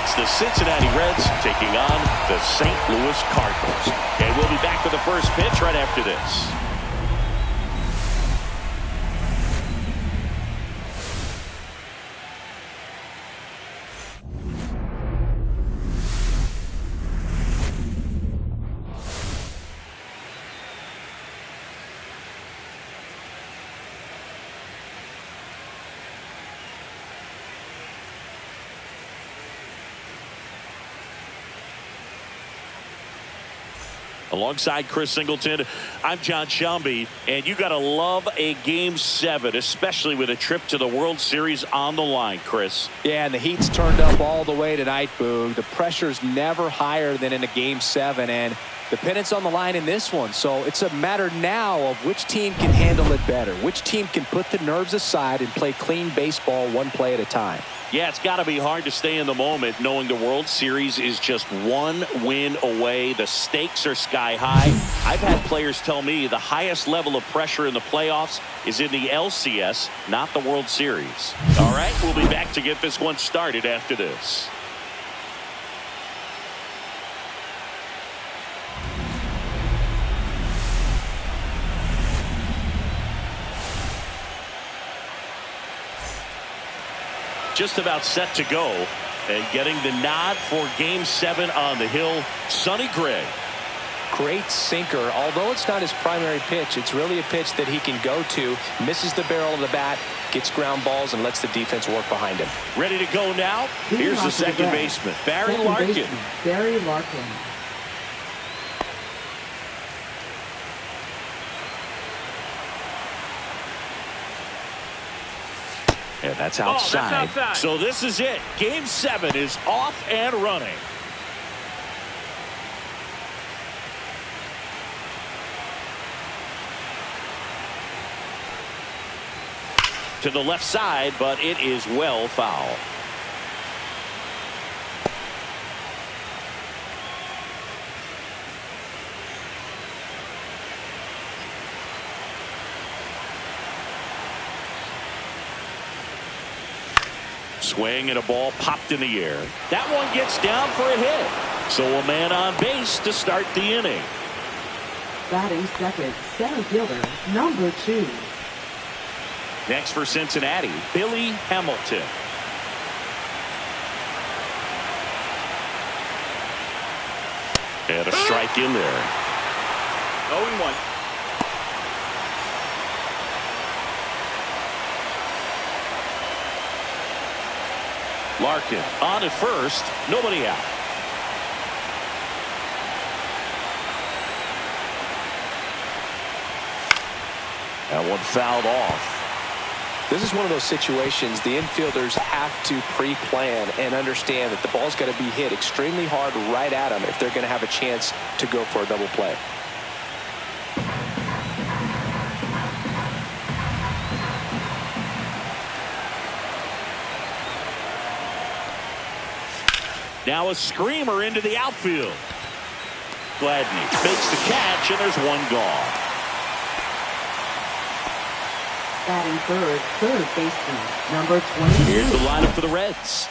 It's the Cincinnati Reds taking on the St. Louis Cardinals. And we'll be back with the first pitch right after this. Alongside Chris Singleton, I'm John Shelby, and you got to love a Game 7, especially with a trip to the World Series on the line, Chris. Yeah, and the heat's turned up all the way tonight, Boog. The pressure's never higher than in a Game 7, and the pennant's on the line in this one. So it's a matter now of which team can handle it better, which team can put the nerves aside and play clean baseball one play at a time. Yeah, it's got to be hard to stay in the moment knowing the World Series is just one win away. The stakes are sky high. I've had players tell me the highest level of pressure in the playoffs is in the LCS, not the World Series. All right, we'll be back to get this one started after this. Just about set to go, and getting the nod for Game 7 on the hill, Sonny Gray. Great sinker. Although it's not his primary pitch, it's really a pitch that he can go to, misses the barrel of the bat, gets ground balls, and lets the defense work behind him. Ready to go now? Here's the second baseman, Barry Larkin. Barry Larkin. And that's outside. That's outside. So this is it. Game 7 is off and running. To the left side, but it is well foul. Swing and a ball popped in the air. That one gets down for a hit. So a man on base to start the inning. Batting second, center fielder, number 2. Next for Cincinnati, Billy Hamilton. And a strike in there. 0-1. Larkin on at first, nobody out. That one fouled off. This is one of those situations the infielders have to pre-plan and understand that the ball's got to be hit extremely hard right at them if they're going to have a chance to go for a double play. Now a screamer into the outfield. Gladney fakes the catch, and there's one gone. Batting third baseman, number 22. Here's the lineup for the Reds.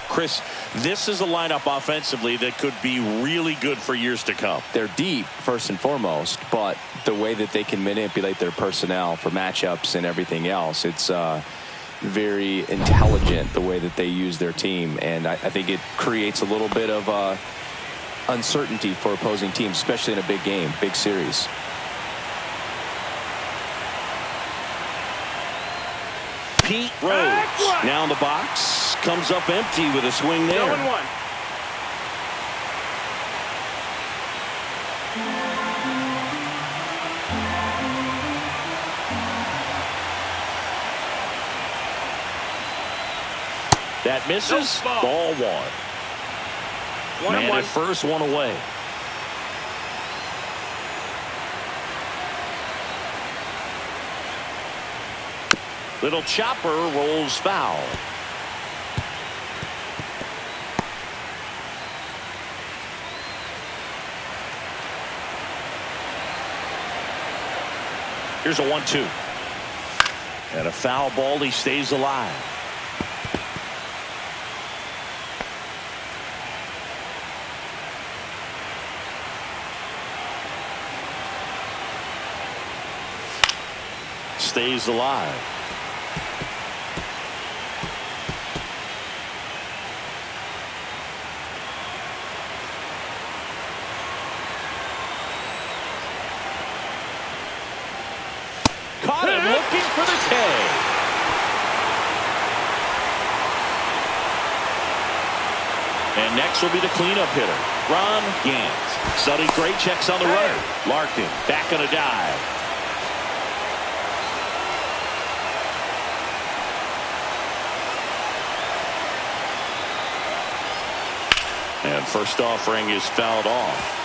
Chris, this is a lineup offensively that could be really good for years to come. They're deep, first and foremost, but the way that they can manipulate their personnel for matchups and everything else, it's very intelligent the way that they use their team, and I think it creates a little bit of uncertainty for opposing teams, especially in a big game, big series. Pete Rose now in the box, comes up empty with a swing there. 0-1. That misses. Ball 1. 1-1. Man at first, one away. Little chopper rolls foul. Here's a 1-2. And a foul ball. He stays alive. stays alive. Caught him looking for the K. And next will be the cleanup hitter, Ron Gant. Sonny Gray checks on the runner. Larkin back on a dive. And first offering is fouled off.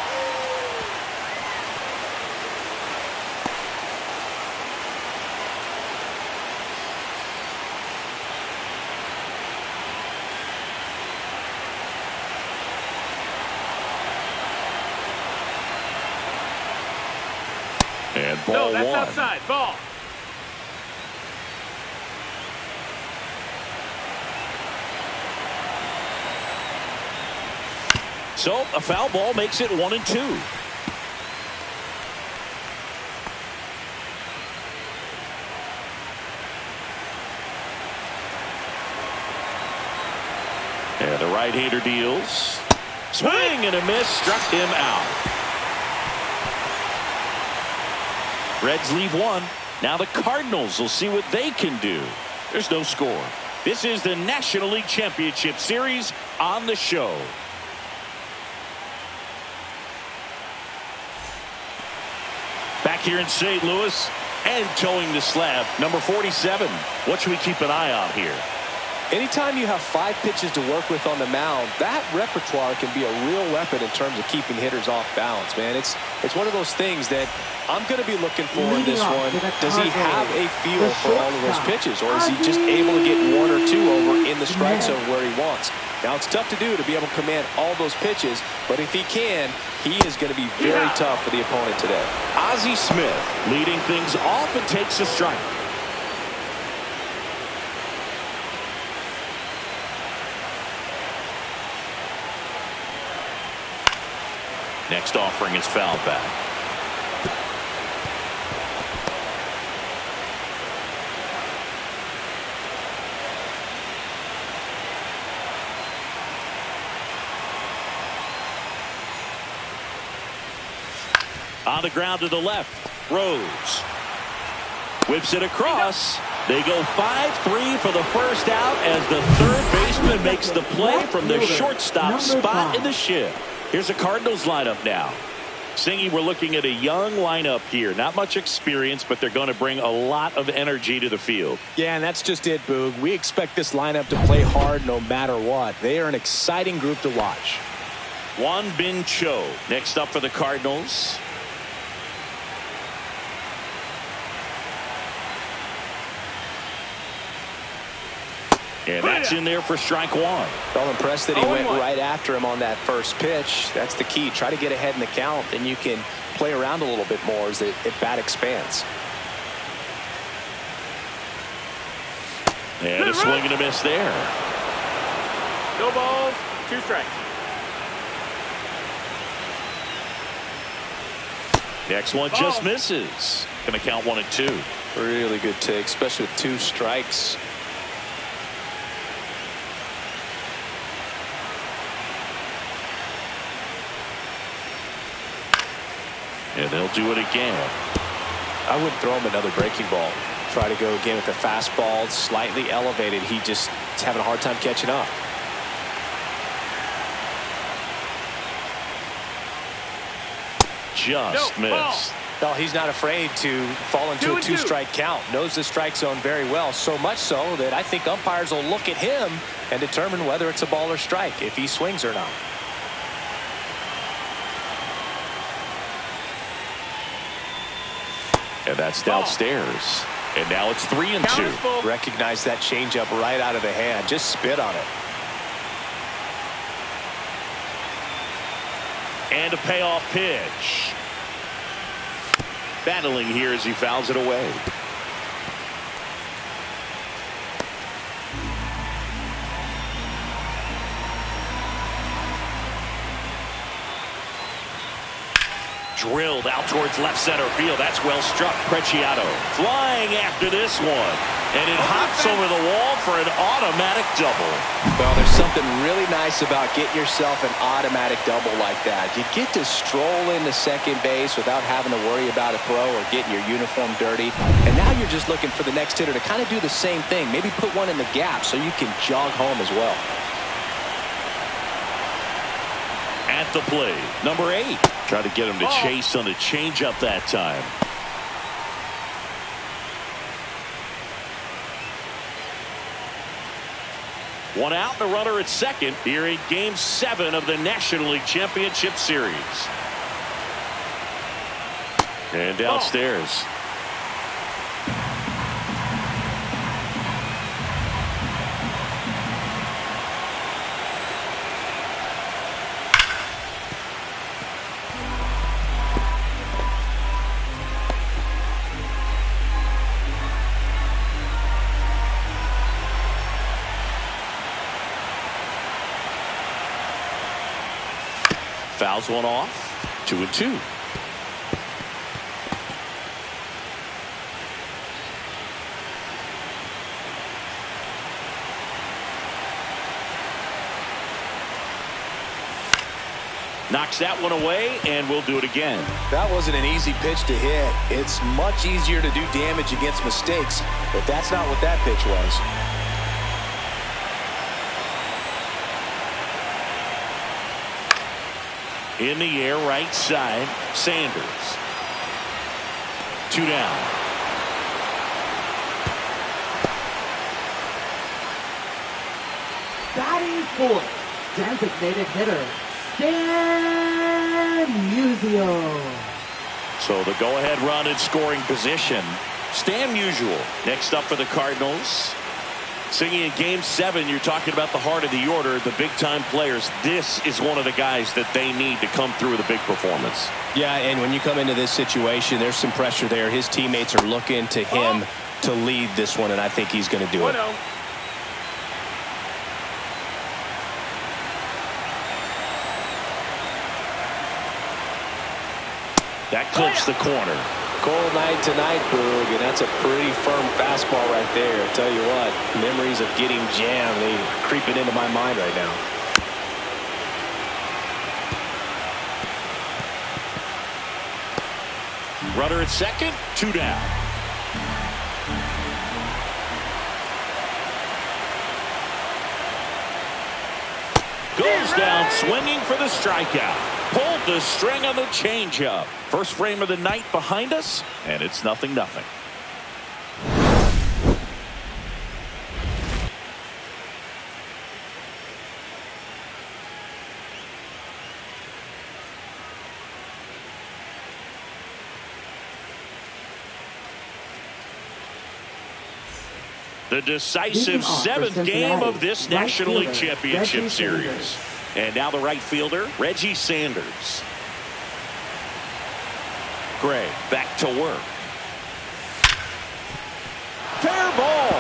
And ball that's one. outside. Ball. So a foul ball makes it 1-2. And the right-hander deals. Swing and a miss, struck him out. Reds leave one. Now the Cardinals will see what they can do. There's no score. This is the National League Championship Series on the show. Back here in St. Louis and towing the slab, number 47. What should we keep an eye on here? Anytime you have 5 pitches to work with on the mound, that repertoire can be a real weapon in terms of keeping hitters off balance, man. It's one of those things that I'm going to be looking for in this one. Does he have a feel for all of those pitches, or is he just able to get 1 or 2 over in the strike zone where he wants? Now, it's tough to do to be able to command all those pitches, but if he can, he is going to be very tough for the opponent today. Ozzie Smith leading things off and takes a strike. Next offering is fouled back. On the ground to the left. Rose whips it across. They go 5-3 for the first out as the third baseman makes the play from the shortstop spot in the shift. Here's the Cardinals lineup now. Singy, we're looking at a young lineup here. Not much experience, but they're going to bring a lot of energy to the field. Yeah, and that's just it, Boog. We expect this lineup to play hard no matter what. They are an exciting group to watch. Juan Bin Cho next up for the Cardinals. And that's in there for strike one. I'm impressed that he went right after him on that first pitch. That's the key. Try to get ahead in the count, then you can play around a little bit more as the bat expands. And a swing and a miss there. No balls, 2 strikes. Next one just misses. Going to count 1-2. Really good take, especially with 2 strikes. And they'll do it again. I wouldn't throw him another breaking ball. Try to go again with the fastball slightly elevated. He just is having a hard time catching up. Just missed. No, he's not afraid to fall into a 2-strike count. Knows the strike zone very well. So much so that I think umpires will look at him and determine whether it's a ball or strike, if he swings or not. And that's downstairs. And now it's 3-2. Recognize that changeup right out of the hand. Just spit on it. And a payoff pitch. Battling here as he fouls it away. Drilled out towards left center field. That's well struck. Preciado flying after this one. And it hops over the wall for an automatic double. Well, there's something really nice about getting yourself an automatic double like that. You get to stroll into second base without having to worry about a throw or getting your uniform dirty. And now you're just looking for the next hitter to kind of do the same thing. Maybe put one in the gap so you can jog home as well. At the plate, number 8. Try to get him to chase on the changeup that time. One out, and a runner at second here in Game 7 of the National League Championship Series. And downstairs. Fouls one off. 2-2. Knocks that one away, and we'll do it again. That wasn't an easy pitch to hit. It's much easier to do damage against mistakes, but that's not what that pitch was. In the air, right side, Sanders. 2 down. Batting fourth, designated hitter, Stan Musial. So the go-ahead run in scoring position. Stan Musial next up for the Cardinals. Singing in Game 7, you're talking about the heart of the order, the big-time players. This is one of the guys that they need to come through with a big performance. Yeah, and when you come into this situation, there's some pressure there. His teammates are looking to him to lead this one, and I think he's going to do it. That clips the corner. Cold night tonight, Boog, and that's a pretty firm fastball right there. I tell you what, memories of getting jammed, they creeping into my mind right now. Runner at second, 2 down. Goes down swinging for the strikeout. Pulled the string on the changeup. First frame of the night behind us, and it's 0-0. The decisive 7th game of this National League Championship Series. And now the right fielder, Reggie Sanders. Gray back to work. Fair ball.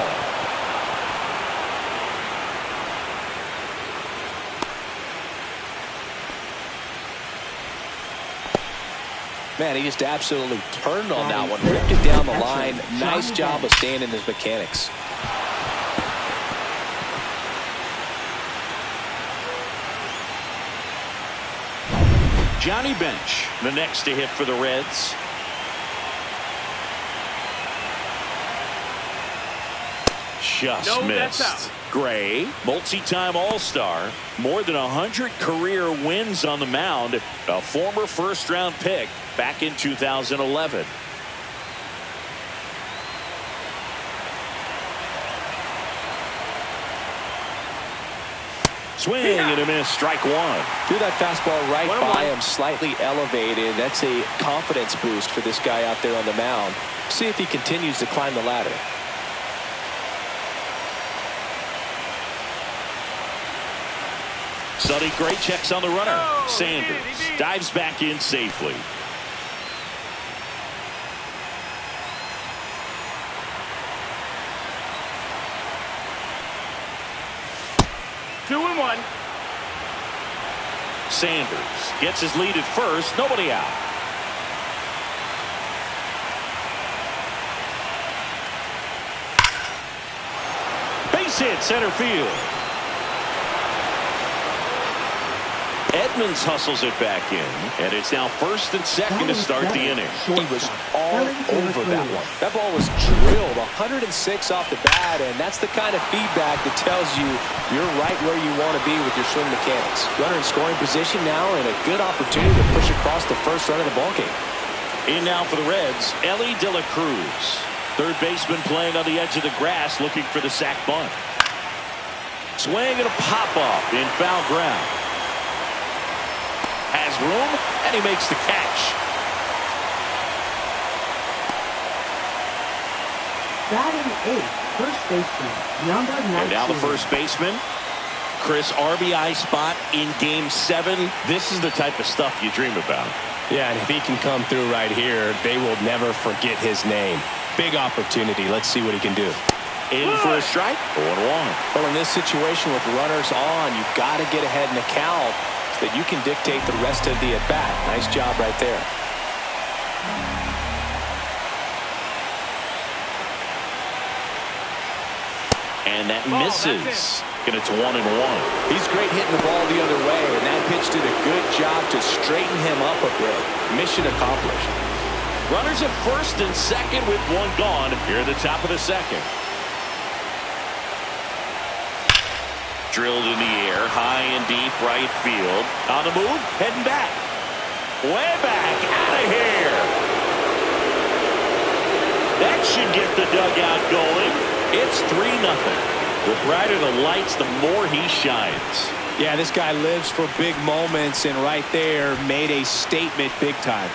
Man, he just absolutely turned on that one. Ripped it down the line. Nice job of staying in his mechanics. Johnny Bench, the next to hit for the Reds. Just missed. Gray, multi-time All-Star, more than 100 career wins on the mound, a former first-round pick back in 2011. Swing and a miss, strike one. Threw that fastball right by him, slightly elevated. That's a confidence boost for this guy out there on the mound. See if he continues to climb the ladder. Sonny Gray checks on the runner. Sanders dives back in safely. Two and one. Sanders gets his lead at first. Nobody out. base hit center field. Edmonds hustles it back in, and it's now first and second to start the inning. He was all over that one. That ball was drilled 106 off the bat, and that's the kind of feedback that tells you you're right where you want to be with your swing mechanics. Runner in scoring position now, and a good opportunity to push across the first run of the ballgame. In now for the Reds, Ellie De La Cruz. Third baseman playing on the edge of the grass, looking for the sac bunt. Swing and a pop-up in foul ground. Has room, and he makes the catch. Batting eighth, first baseman, number 19. And now the first baseman. Chris, RBI spot in Game 7. This is the type of stuff you dream about. Yeah, and if he can come through right here, they will never forget his name. Big opportunity. Let's see what he can do. In for a strike, 0-1. Well, in this situation with runners on, you've got to get ahead in the count so that you can dictate the rest of the at-bat. Nice job right there. And that misses. And it's 1-1. He's great hitting the ball the other way, and that pitch did a good job to straighten him up a bit. Mission accomplished. Runners at first and second with one gone here at the top of the second. Drilled in the air, high and deep right field. On the move, heading back. Way back, out of here. That should get the dugout going. It's 3-0. The brighter the lights, the more he shines. Yeah, this guy lives for big moments, and right there made a statement big time.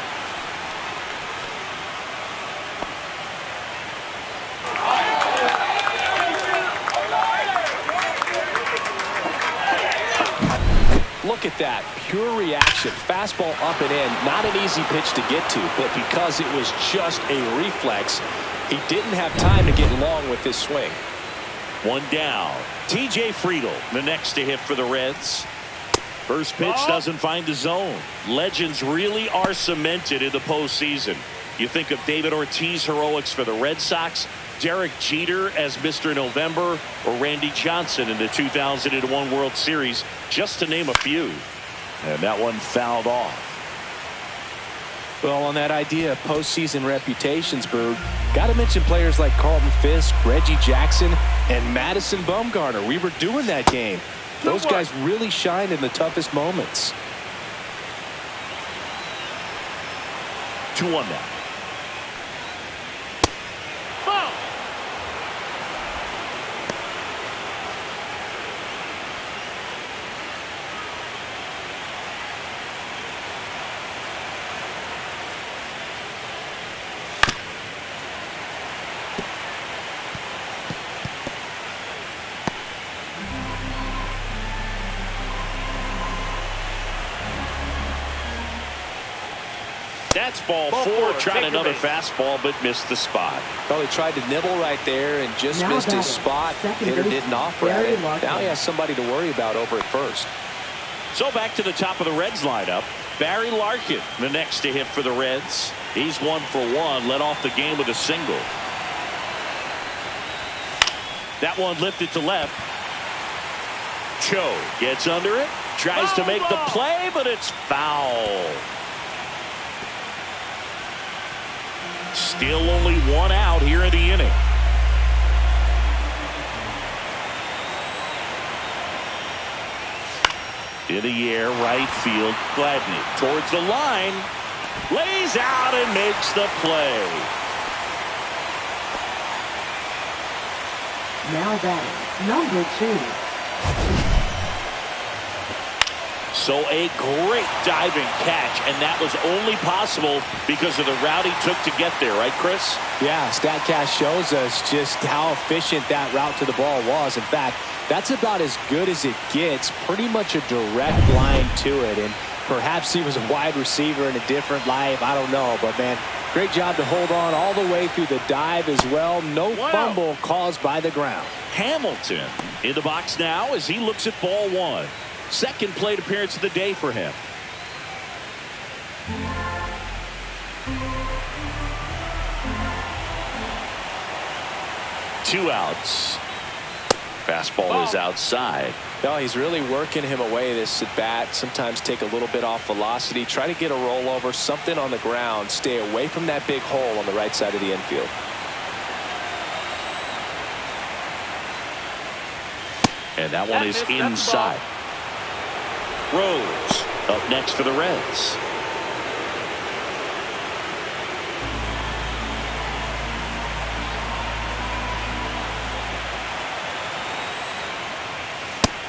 Look at that. Pure reaction. Fastball up and in. Not an easy pitch to get to, but because it was just a reflex, he didn't have time to get long with his swing. One down. TJ Friedl, the next to hit for the Reds. First pitch doesn't find the zone. Legends really are cemented in the postseason. You think of David Ortiz heroics for the Red Sox, Derek Jeter as Mr. November, or Randy Johnson in the 2001 World Series, just to name a few. And that one fouled off. Well, on that idea of postseason reputations, Boog, got to mention players like Carlton Fisk, Reggie Jackson, and Madison Bumgarner. We were doing that game. Those guys really shined in the toughest moments. 2-1 now. That's ball four. Tried another fastball, but missed the spot. Well, he tried to nibble right there and just missed his spot. Hitter didn't offer at it. Now he has somebody to worry about over at first. So back to the top of the Reds lineup. Barry Larkin, the next to hit for the Reds. He's 1 for 1, led off the game with a single. That one lifted to left. Cho gets under it, tries to make the play, but it's foul. Still only one out here in the inning. In the air, right field, Gladney towards the line, lays out and makes the play. Now batting, number 2. So a great diving catch, and that was only possible because of the route he took to get there, right, Chris? Yeah, StatCast shows us just how efficient that route to the ball was. In fact, that's about as good as it gets, pretty much a direct line to it. And perhaps he was a wide receiver in a different life, I don't know. But, man, great job to hold on all the way through the dive as well. No fumble caused by the ground. Hamilton in the box now as he looks at ball one. Second plate appearance of the day for him. Two outs. Fastball is outside. No, he's really working him away this at bat. Sometimes take a little bit off velocity. Try to get a rollover, something on the ground. Stay away from that big hole on the right side of the infield. And that one is inside. Rose up next for the Reds.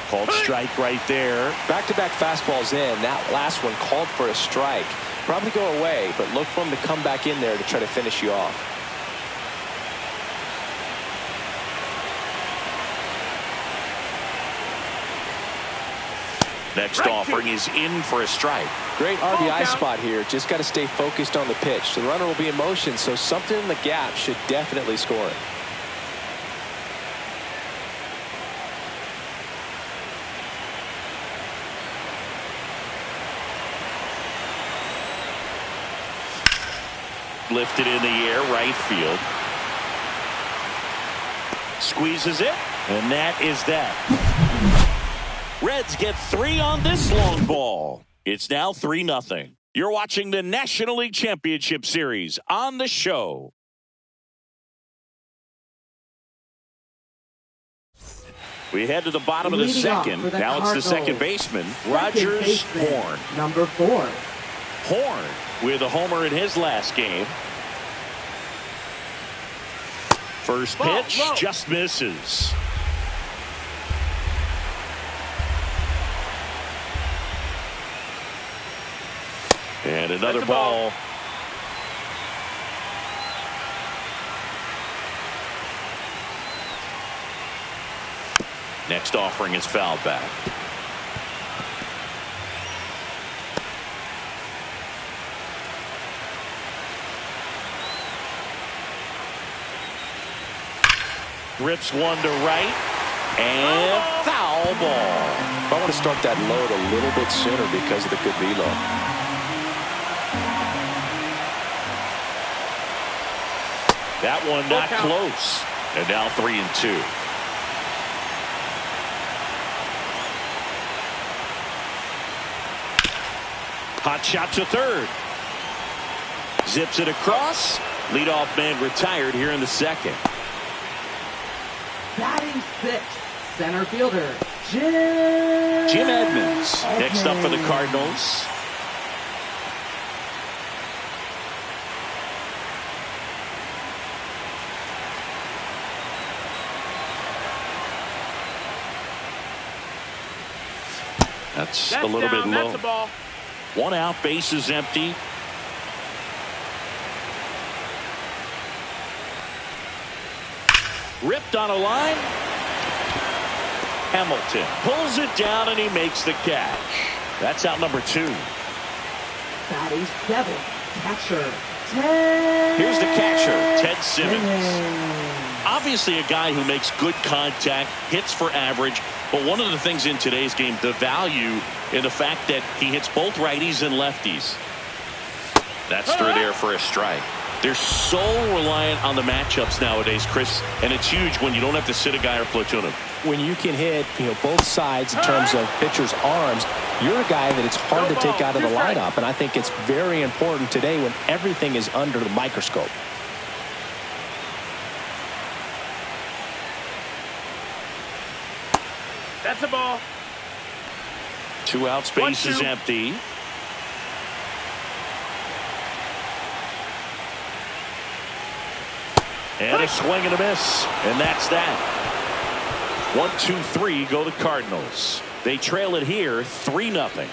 Called strike right there. Back-to-back fastballs in. That last one called for a strike. Probably go away, but look for him to come back in there to try to finish you off. Next offering is in for a strike. Great RBI spot here. Just got to stay focused on the pitch. The runner will be in motion, so something in the gap should definitely score it. Lifted in the air, right field. Squeezes it, and that is that. Reds get 3 on this long ball. It's now 3-0. You're watching the National League Championship Series on the show. We head to the bottom of the second. Now it's the second baseman, Rogers Horn. Number 4. Horn with a homer in his last game. First pitch just misses. And another ball. Next offering is fouled back. Rips one to right, and foul ball. I want to start that load a little bit sooner because of the good velo. That one not close. And now 3-2. Hot shot to third. Zips it across. Leadoff man retired here in the second. Batting 6th, center fielder, Jim Edmonds. Next up for the Cardinals. That's a little bit low. That's a ball. 1 out, base is empty. Ripped on a line. Hamilton pulls it down and he makes the catch. That's out number 2. Batting 7th, catcher, Ted. Here's the catcher, Ted Simmons. Obviously a guy who makes good contact, hits for average, but one of the things in today's game, the value in the fact that he hits both righties and lefties. That's through there for a strike. They're so reliant on the matchups nowadays, Chris, and it's huge when you don't have to sit a guy or platoon him. When you can hit, both sides in terms of pitchers' arms, you're a guy that it's hard to take out of the lineup, and I think it's very important today when everything is under the microscope. That's a ball. 2 out, space is empty. And a swing and a miss. And that's that. 1, 2, 3 go the Cardinals. They trail it here 3-0.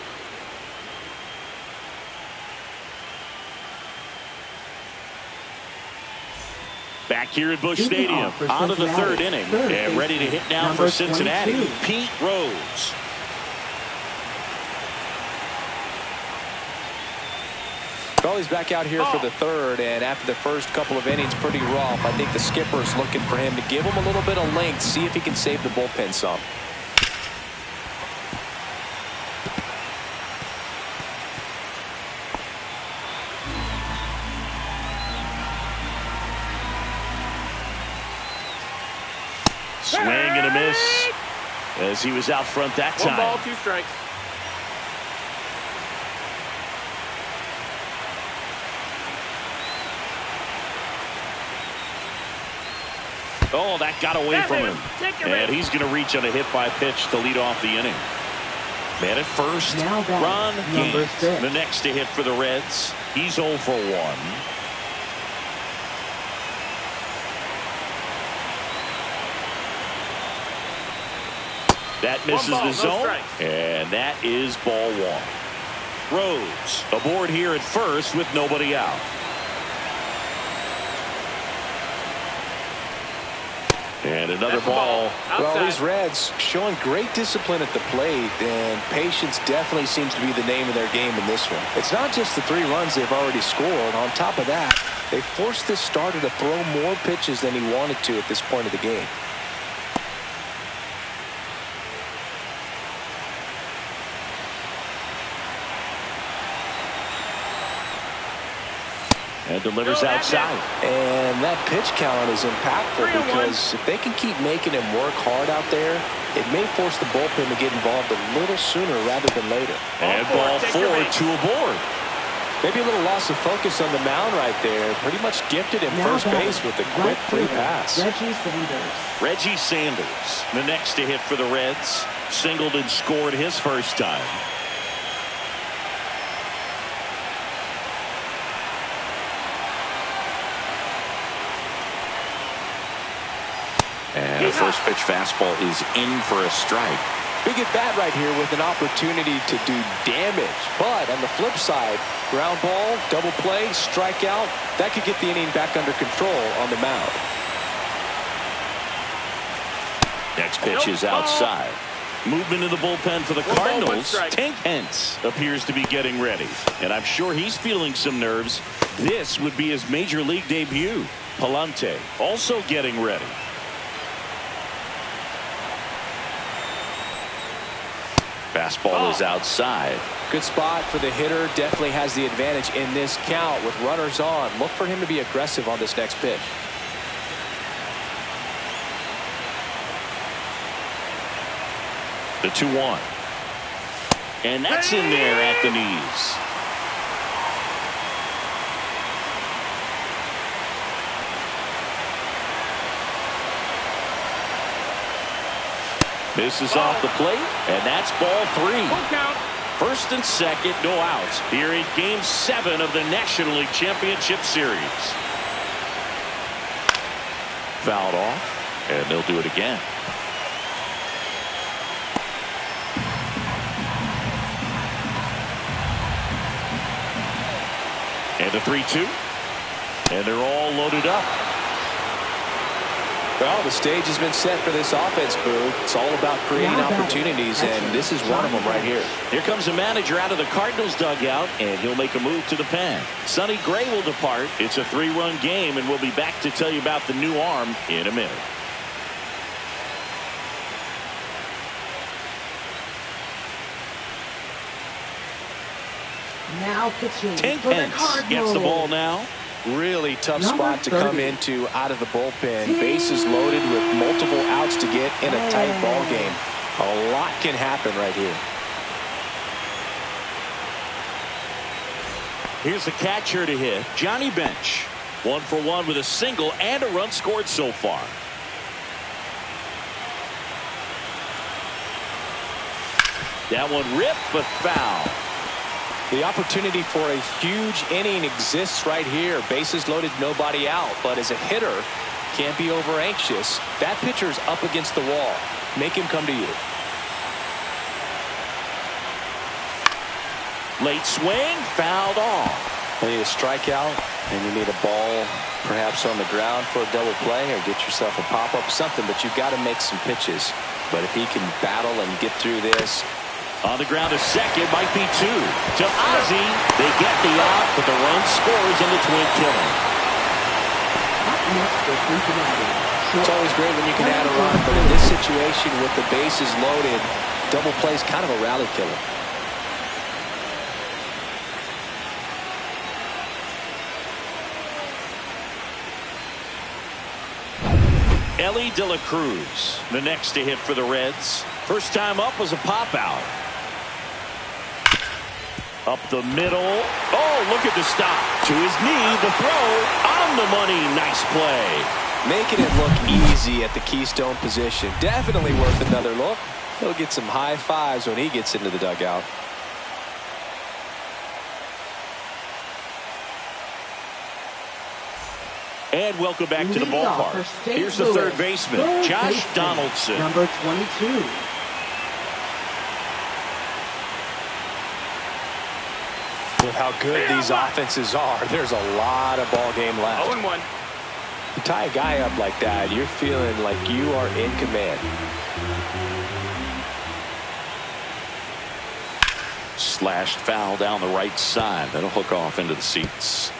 Back here at Busch Stadium, on to the 3rd inning, and ready to hit now for Cincinnati, 22. Pete Rose. Well, he's back out here for the 3rd, and after the first couple of innings, pretty rough. I think the skipper's looking for him to give him a little bit of length, see if he can save the bullpen some. Swing and a miss as he was out front that time. 1 ball, 2 strikes. Oh, that got away from him. And he's going to reach on a hit by pitch to lead off the inning. Man at first, Ron Gaines, the next to hit for the Reds. He's 0 for 1. That misses the zone, and that is ball 1. Rose aboard here at first with nobody out. And another ball. Well, these Reds showing great discipline at the plate, and patience definitely seems to be the name of their game in this one. It's not just the 3 runs they've already scored. On top of that, they forced this starter to throw more pitches than he wanted to at this point of the game. And delivers outside. And that pitch count is impactful because if they can keep making him work hard out there, it may force the bullpen to get involved a little sooner rather than later. And ball 4, 2 aboard. Maybe a little loss of focus on the mound right there. Pretty much gifted at first base with a quick free pass. Reggie Sanders, the next to hit for the Reds. Singled and scored his first time. And the first pitch fastball is in for a strike. Big at bat right here with an opportunity to do damage. But on the flip side, ground ball, double play, strikeout, that could get the inning back under control on the mound. Next pitch is outside. Movement in the bullpen for the Cardinals. Tank Hentz appears to be getting ready. And I'm sure he's feeling some nerves. This would be his major league debut. Palante also getting ready. Fastball is outside. Good spot for the hitter. Definitely has the advantage in this count with runners on. Look for him to be aggressive on this next pitch. The 2-1. And that's in there at the knees. Misses off the plate, and that's ball 3. First and second, no outs. Here in Game 7 of the National League Championship Series. Fouled off, and they'll do it again. And the 3-2. And they're all loaded up. Well, the stage has been set for this offense, Boo. It's all about creating opportunities, and this is one of them right here. Here comes the manager out of the Cardinals dugout, and he'll make a move to the pen. Sonny Gray will depart. It's a 3-run game, and we'll be back to tell you about the new arm in a minute. Now pitching. Tank Hentz gets the ball now. Really tough spot to come into out of the bullpen. Bases loaded with multiple outs to get in a tight ball game. A lot can happen right here. Here's the catcher to hit, Johnny Bench. 1 for 1 with a single and a run scored so far. That one ripped but foul. The opportunity for a huge inning exists right here. Bases loaded, nobody out. But as a hitter, can't be over anxious. That pitcher's up against the wall. Make him come to you. Late swing, fouled off. You need a strikeout, and you need a ball perhaps on the ground for a double play, or get yourself a pop-up, something. But you've got to make some pitches. But if he can battle and get through this. On the ground to second, might be 2. To Ozzie, they get the out, but the run scores on the twin killer. It's always great when you can add a run, but in this situation with the bases loaded, double play is kind of a rally killer. Ellie De La Cruz, the next to hit for the Reds. First time up was a pop out. Up the middle. Oh, look at the stop. To his knee, the throw on the money. Nice play. Making it look easy at the keystone position. Definitely worth another look. He'll get some high fives when he gets into the dugout. And welcome back to the ballpark. Here's the third baseman, Josh Donaldson. Number 22. With how good these offenses are, there's a lot of ball game left. 0-1. You tie a guy up like that, you're feeling like you are in command. Slashed foul down the right side. That'll hook off into the seats.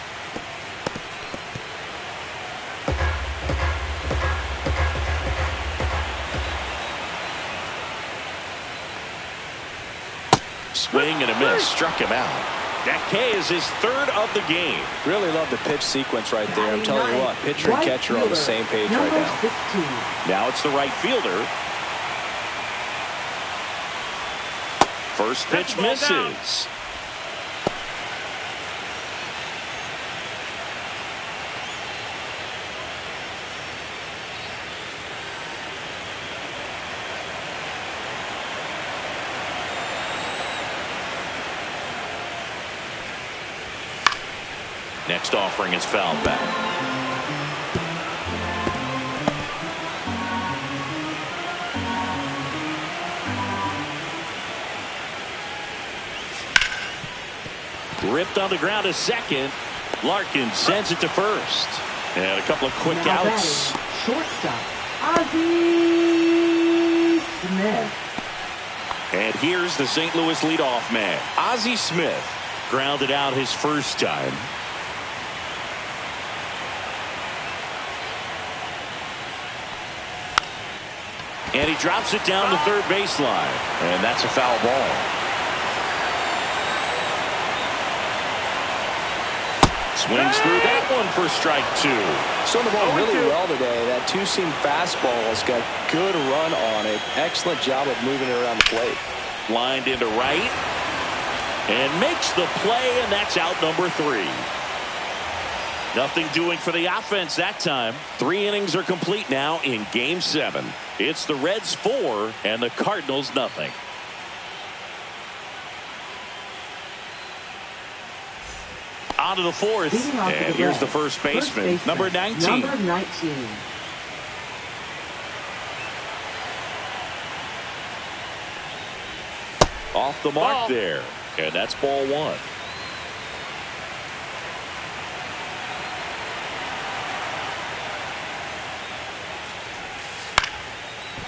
Swing and a miss. Struck him out. That K is his third of the game. Really love the pitch sequence right there. I'm telling you what, pitcher and catcher are on the same page right now. 16. Now it's the right fielder. First pitch misses. Next offering is fouled back. Ripped on the ground to second. Larkin sends it to first. And a couple of quick Now outs. batting, shortstop, Ozzie Smith. And here's the St. Louis leadoff man, Ozzie Smith. Grounded out his first time. And he drops it down the third baseline. And that's a foul ball. Swings through that one for strike two. Throwing the ball really well today. That two-seam fastball has got good run on it. Excellent job of moving it around the plate. Lined into right. And makes the play, and that's out number 3. Nothing doing for the offense that time. 3 innings are complete now in Game 7. It's the Reds 4 and the Cardinals nothing. On to the fourth, and here's the first baseman, number 19. Number 19. Off the mark there, and that's ball 1.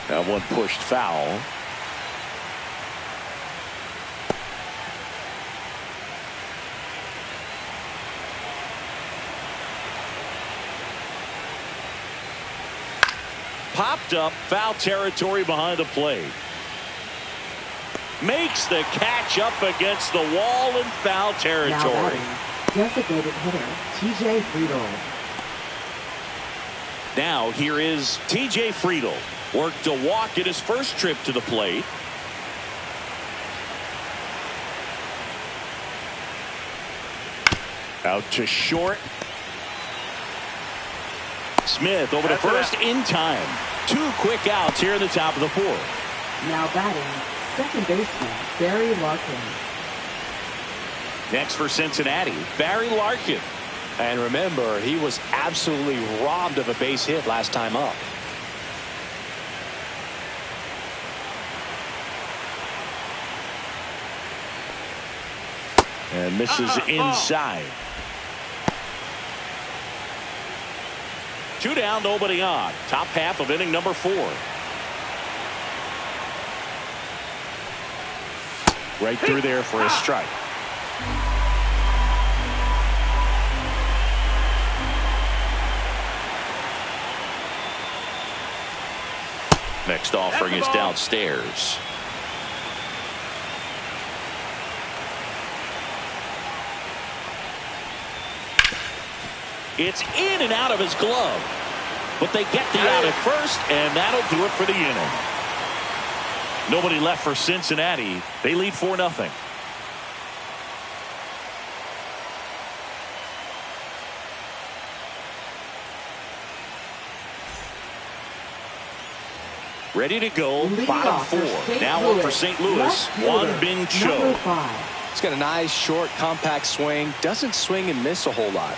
That one pushed foul. Popped up, foul territory behind the plate. Makes the catch up against the wall in foul territory. Now batting, designated hitter, TJ Friedl. Now here is TJ Friedl. Worked a walk at his first trip to the plate. Out to short. Smith over to first in time. 2 quick outs here in the top of the 4th. Now batting, second baseman, Barry Larkin. Next for Cincinnati, Barry Larkin. And remember, he was absolutely robbed of a base hit last time up. And misses inside. 2 down, nobody on. Top half of inning number 4. Right through there for a strike. Next offering is downstairs. It's in and out of his glove. but they get the out at first, and that'll do it for the inning. Nobody left for Cincinnati. They lead 4-0. Ready to go, bottom 4. Now up for St. Louis, Won Bin Cho. He's got a nice, short, compact swing. Doesn't swing and miss a whole lot.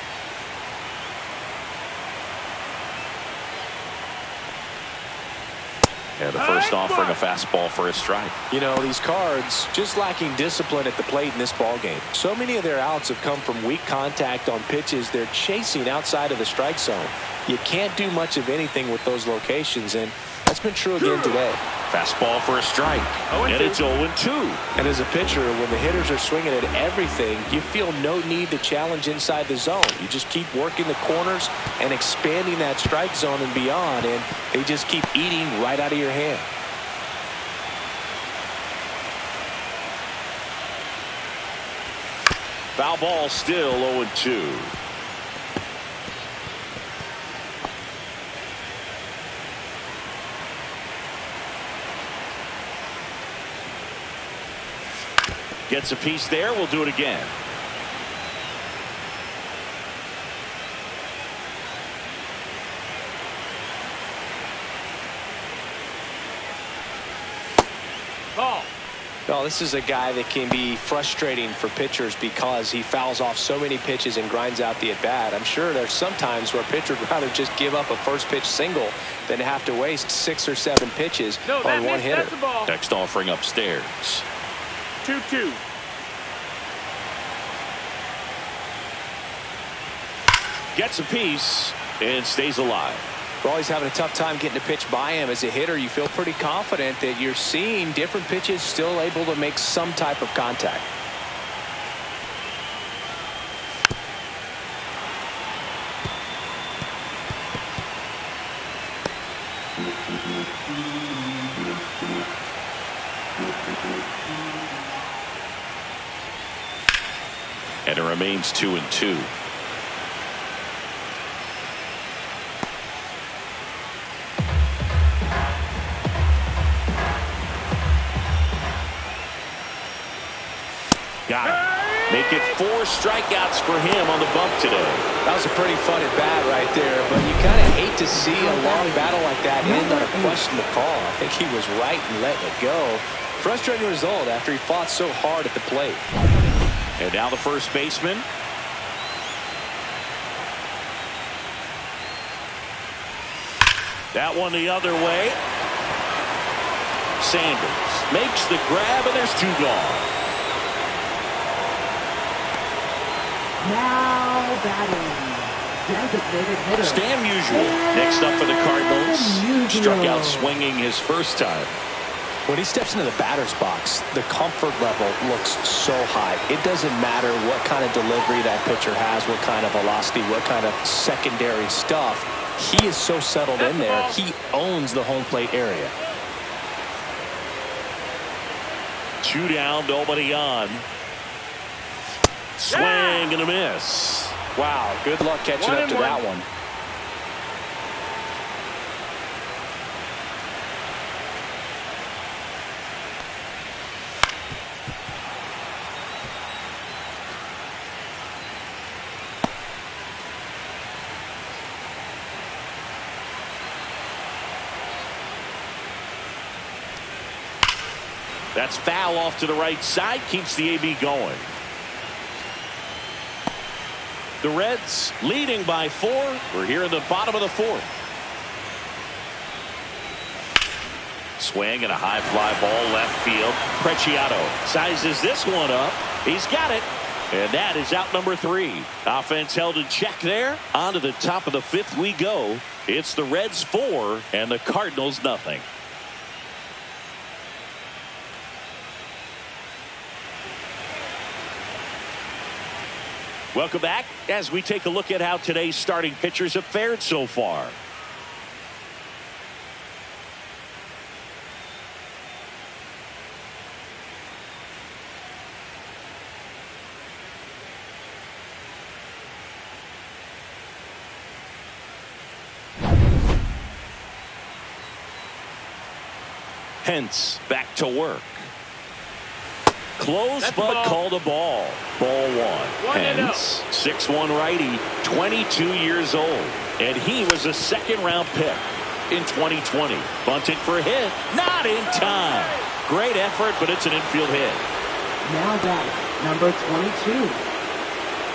Yeah, the first offering a fastball for a strike. You know, these Cards just lacking discipline at the plate in this ball game. So many of their outs have come from weak contact on pitches they're chasing outside of the strike zone. You can't do much of anything with those locations, and that's been true again today. Fastball for a strike. And it's 0-2. And as a pitcher, when the hitters are swinging at everything, you feel no need to challenge inside the zone. You just keep working the corners and expanding that strike zone and beyond, and they just keep eating right out of your hand. Foul ball, still 0-2. Gets a piece there. We'll do it again. Ball. Well, this is a guy that can be frustrating for pitchers because he fouls off so many pitches and grinds out the at-bat. I'm sure there's some times where a pitcher would rather just give up a first pitch single than have to waste 6 or 7 pitches on one hitter. That's a ball. Next offering upstairs. 2-2. Gets a piece and stays alive. We're always having a tough time getting a pitch by him. As a hitter, you feel pretty confident that you're seeing different pitches still able to make some type of contact. And it remains 2-2. Got it. Make it 4 strikeouts for him on the bump today. That was a pretty fun at bat right there, but you kind of hate to see a long battle like that end on a questionable call. I think he was right in letting it go. Frustrating result after he fought so hard at the plate. And now the first baseman. That one the other way. Sanders makes the grab, and there's 2 gone. Now batting, designated hitter. Stan Musial next up for the Cardinals. Struck out swinging his first time. When he steps into the batter's box, the comfort level looks so high. It doesn't matter what kind of delivery that pitcher has, what kind of velocity, what kind of secondary stuff. He is so settled in there. He owns the home plate area. 2 down, nobody on. Swing and a miss. Wow, good luck catching up to that one. That's foul off to the right side. Keeps the AB going. The Reds leading by 4. We're here in the bottom of the 4th. Swing and a high fly ball left field. Preciado sizes this one up. He's got it. And that is out number 3. Offense held in check there. On to the top of the 5th we go. It's the Reds 4 and the Cardinals nothing. Welcome back as we take a look at how today's starting pitchers have fared so far. Hence back to work. Close That's but ball. called a ball. Ball one. Hence 6'1" righty, 22 years old. And he was a second-round pick in 2020. Bunting for a hit. Not in time. Great effort, but it's an infield hit. Now batting, number 22.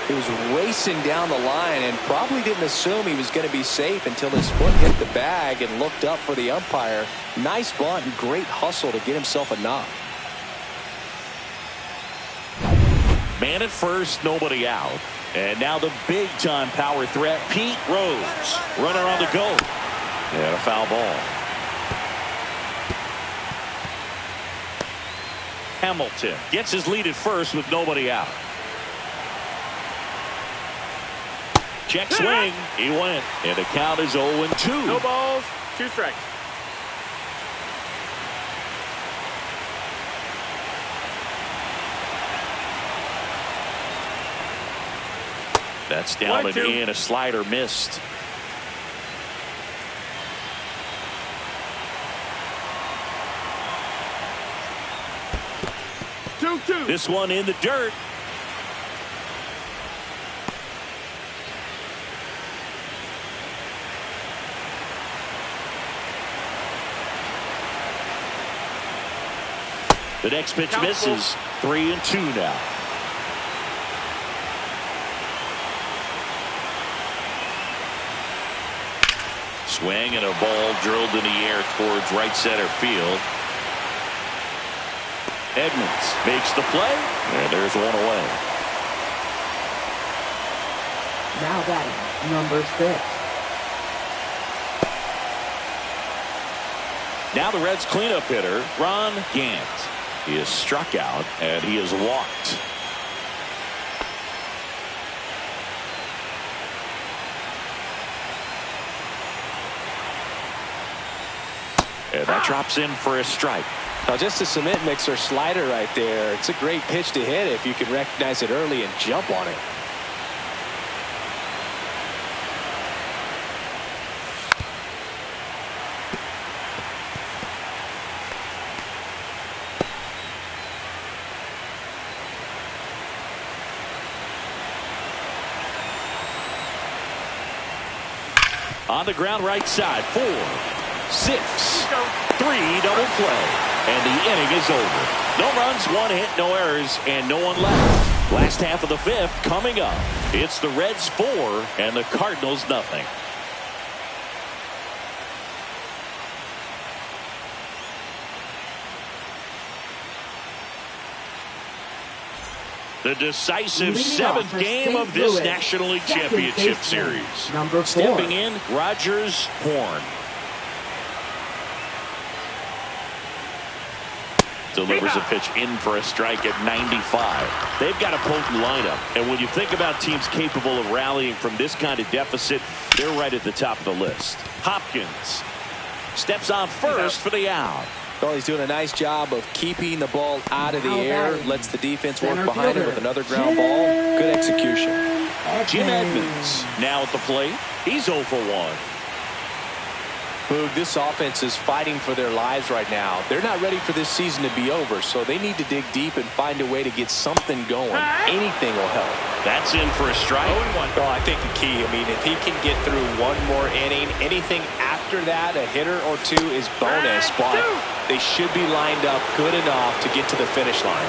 He was racing down the line and probably didn't assume he was going to be safe until his foot hit the bag and looked up for the umpire. Nice bunt and great hustle to get himself a knock. Man at first, nobody out. And now the big-time power threat, Pete Rose. Runner on the go. And a foul ball. Hamilton gets his lead at first with nobody out. Check swing. He went. And the count is 0-2. No balls, 2 strikes. That's down and 1-2. in. A slider missed. This one in the dirt. The next pitch misses. 3-2 now. Swing and a ball drilled in the air towards right center field. Edmonds makes the play, and there's one away. Now batting, number 6. Now the Reds' cleanup hitter, Ron Gant. He is struck out, and he is walked. And that drops in for a strike. Now just a cement mixer slider right there. It's a great pitch to hit if you can recognize it early and jump on it. On the ground right side, 4, 6, 3, double play. And the inning is over. No runs, 1 hit, no errors, and no one left. Last half of the 5th coming up. It's the Reds 4 and the Cardinals nothing. The decisive Leading off 7th for game St. of this Louis, National League second Championship baseman, Series. number 4. Stepping in, Rogers Horn. Delivers a pitch in for a strike at 95. They've got a potent lineup. And when you think about teams capable of rallying from this kind of deficit, they're right at the top of the list. Hopkins steps on first for the out. Well, he's doing a nice job of keeping the ball out of the air. Lets the defense work behind him with another ground ball. Good execution. Jim Edmonds now at the plate. He's 0 for 1. Boog, this offense is fighting for their lives right now. They're not ready for this season to be over, so they need to dig deep and find a way to get something going. Anything will help. That's in for a strike. 0-1. Well, I think the key, I mean, if he can get through one more inning, anything after that, a hitter or two is bonus, but they should be lined up good enough to get to the finish line.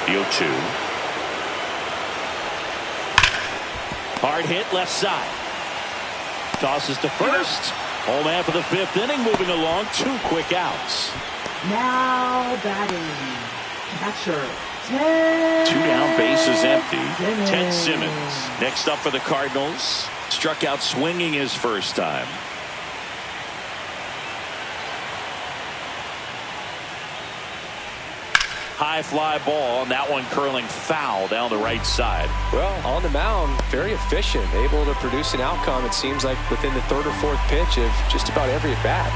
The 0-2. Hard hit left side. Tosses to first. Home half of the 5th inning, moving along. 2 quick outs. Now batting, catcher, Ted 2 down, bases empty. Simmons. Ted Simmons next up for the Cardinals. Struck out swinging his first time. High fly ball, and that one curling foul down the right side. Well, on the mound, very efficient, able to produce an outcome, it seems like, within the 3rd or 4th pitch of just about every at-bat.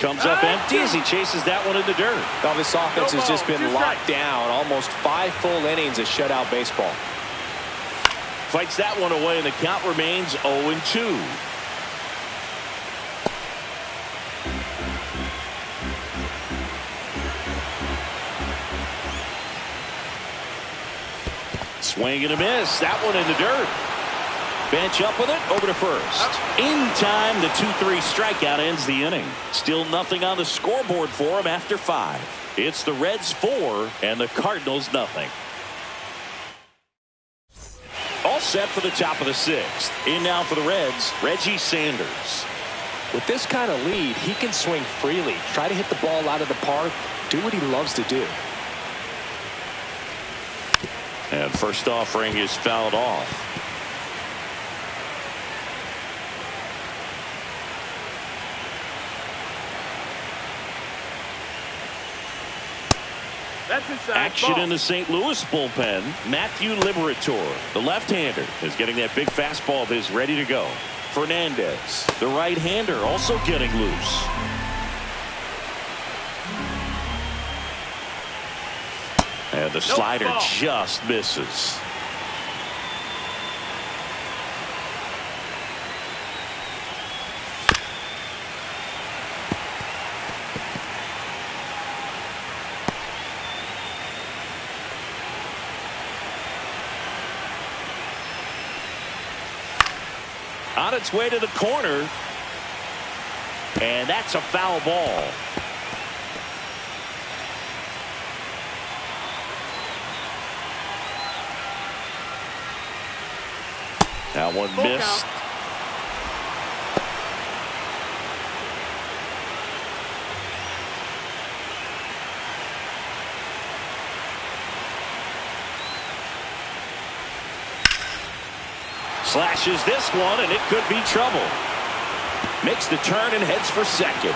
Comes up empty as he chases that one in the dirt. Well, this offense has just been 2 locked strikes. down. Almost 5 full innings of shutout baseball. Fights that one away, and the count remains 0-2. Swing and a miss. That one in the dirt. Bench up with it. Over to first. In time, the 2-3 strikeout ends the inning. Still nothing on the scoreboard for him after 5. It's the Reds 4 and the Cardinals nothing. All set for the top of the 6th. In now for the Reds, Reggie Sanders. With this kind of lead, he can swing freely, try to hit the ball out of the park, do what he loves to do. And first offering is fouled off. That's inside. Action Ball. in the St. Louis bullpen. Matthew Liberator, the left-hander, is getting that big fastball of his ready to go. Fernandez, the right-hander, also getting loose. And the slider just misses. On its way to the corner. And that's a foul ball. That one missed. Slashes this one, and it could be trouble. Makes the turn and heads for second.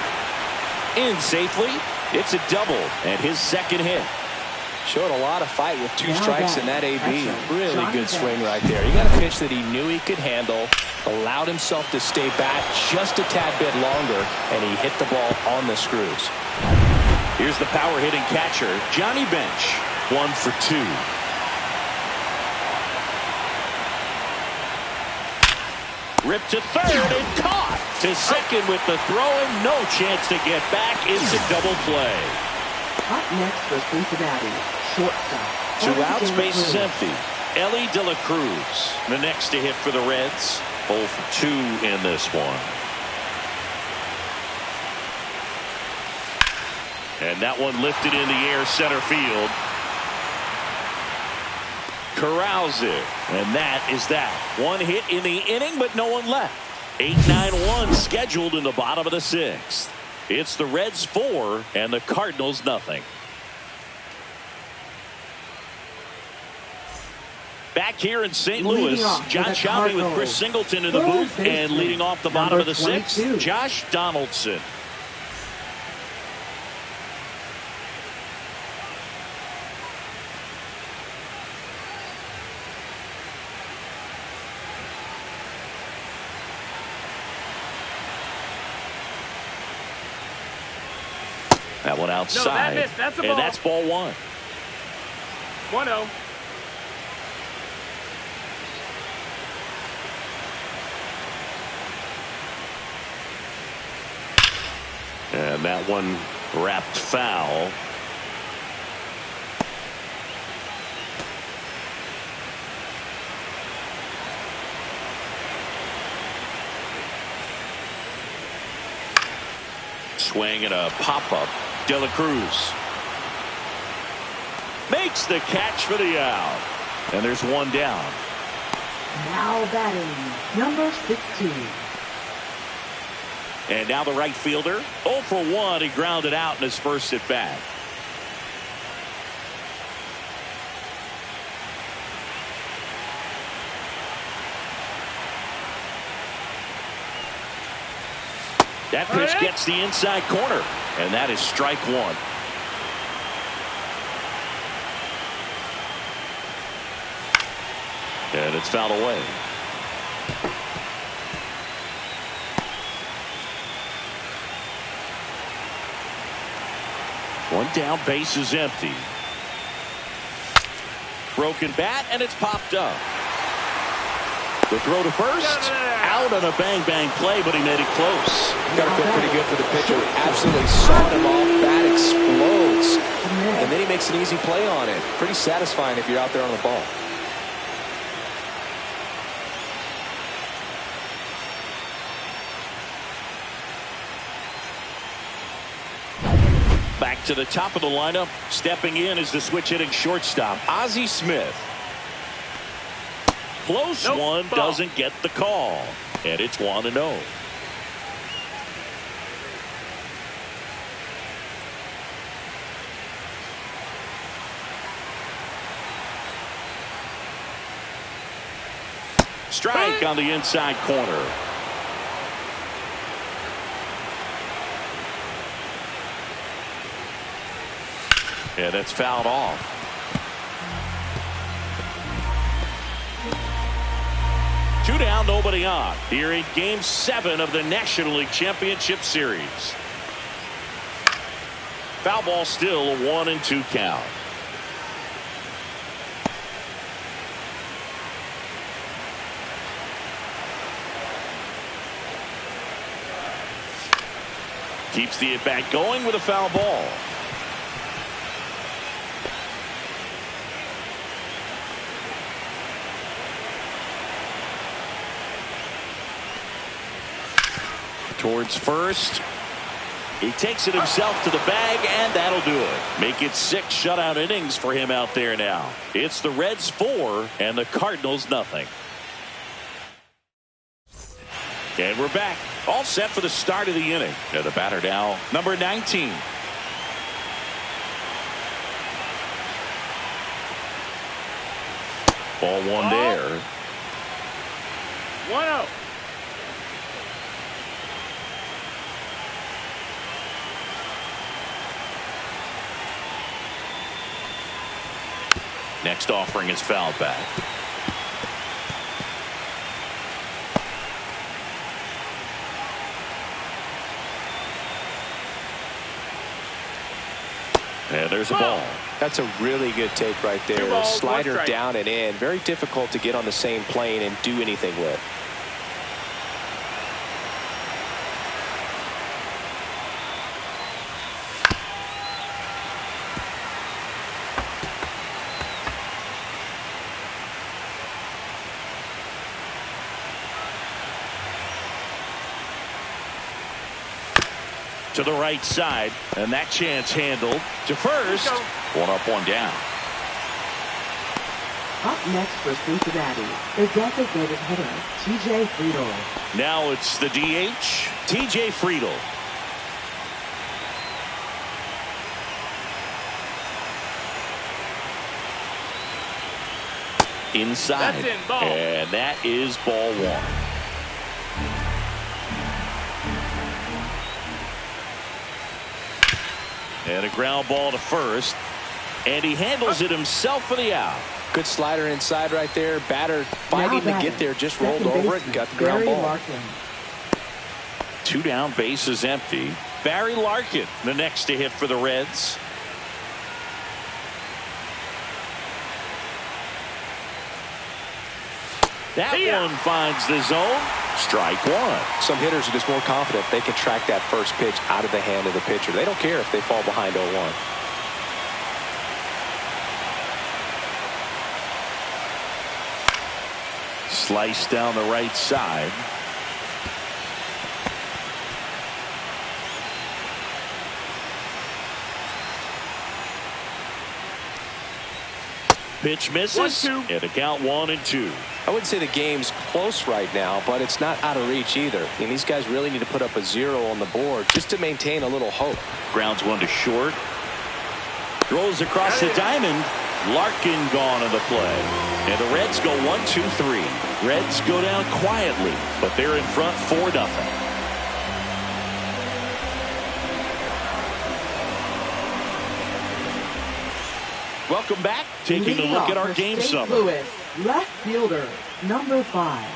In safely. It's a double, and his second hit. Showed a lot of fight with 2 strikes in that AB. Really good swing right there. He got a pitch that he knew he could handle, allowed himself to stay back just a tad bit longer, and he hit the ball on the screws. Here's the power-hitting catcher, Johnny Bench. 1 for 2. Ripped to third and caught. To second with the throw and no chance to get back. It's a double play. Up next for Cincinnati, shortstop. 2 outs, base is empty. Ellie De La Cruz, the next to hit for the Reds. 0 for 2 in this one. And that one lifted in the air center field. Corrals it. And that is that. 1 hit in the inning, but no one left. 8-9-1 scheduled in the bottom of the 6th. It's the Reds 4 and the Cardinals nothing. Back here in St. Louis, John Shelby with Chris Singleton in the booth, and leading off the bottom of the 6th, Josh Donaldson. That one outside. No, that's a ball. And that's ball 1. 1-0. And that one wrapped foul. Swing and a pop-up. De La Cruz makes the catch for the out. And there's 1 down. Now batting, number 16. And now the right fielder. 0 for 1. He grounded out in his first at bat. That pitch gets the inside corner, and that is strike 1. And it's fouled away. One down, base is empty. Broken bat, and it's popped up. The throw to first. Out on a bang-bang play, but he made it close. Got to feel pretty good for the pitcher. Absolutely sawed him off. Bat explodes. And then he makes an easy play on it. Pretty satisfying if you're out there on the ball. Back to the top of the lineup. Stepping in is the switch hitting shortstop, Ozzie Smith. Close one, doesn't get the call. And it's 1-0. Strike on the inside corner. And it's fouled off. Two down, nobody on. Here in Game 7 of the National League Championship Series. Foul ball, still a 1-2 count. Keeps the at-bat going with a foul ball. Towards first. He takes it himself to the bag, and that'll do it. Make it 6 shutout innings for him out there now. It's the Reds 4 and the Cardinals nothing. And we're back. All set for the start of the inning. And the batter now, number 19. Ball one there. 1-0. Next offering is fouled back. And there's a ball. That's a really good take right there. 2 balls, Slider 1 strike. down and in. Very difficult to get on the same plane and do anything with. To the right side, and that chance handled to first. 1 up, 1 down. Up next for Cincinnati, the designated hitter, TJ Friedl. Now it's the DH, TJ Friedl. Inside. That's in, ball. And that is ball 1. And a ground ball to first. And he handles it himself for the out. Good slider inside right there. Batter fighting to get there. Just rolled over it and got the ground ball. Larkin. 2 down, base is empty. Barry Larkin, the next to hit for the Reds. That one finds the zone. Strike 1. Some hitters are just more confident they can track that first pitch out of the hand of the pitcher. They don't care if they fall behind 0-1. Slice down the right side. Pitch misses. 1-2. And a count 1-2. I wouldn't say the game's close right now, but it's not out of reach either. I mean, these guys really need to put up a 0 on the board just to maintain a little hope. Grounds one to short. Throws across the diamond. Larkin gone on the play. And the Reds go 1-2-3. Reds go down quietly, but they're in front 4-0. Welcome back. Taking a look at our game summary. Louis, left fielder, number 5.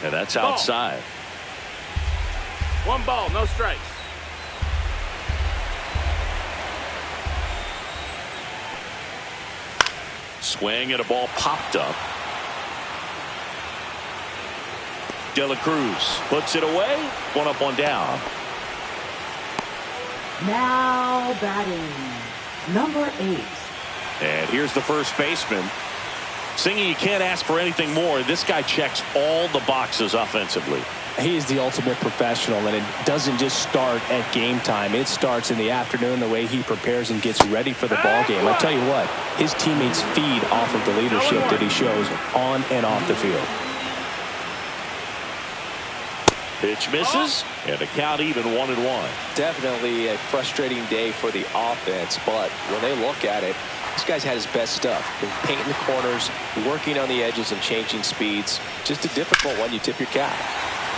And that's outside. 1 ball, no strikes. Swing and a ball popped up. De La Cruz puts it away. One up, one down. Now batting, number 8. And here's the first baseman. Singing, you can't ask for anything more. This guy checks all the boxes offensively. He's the ultimate professional, and it doesn't just start at game time. It starts in the afternoon, the way he prepares and gets ready for the ball game. I tell you what, his teammates feed off of the leadership that he shows on and off the field. Pitch misses, and the count even 1-1. Definitely a frustrating day for the offense, but when they look at it, this guy's had his best stuff. Been painting the corners, working on the edges and changing speeds. Just a difficult one. You tip your cap.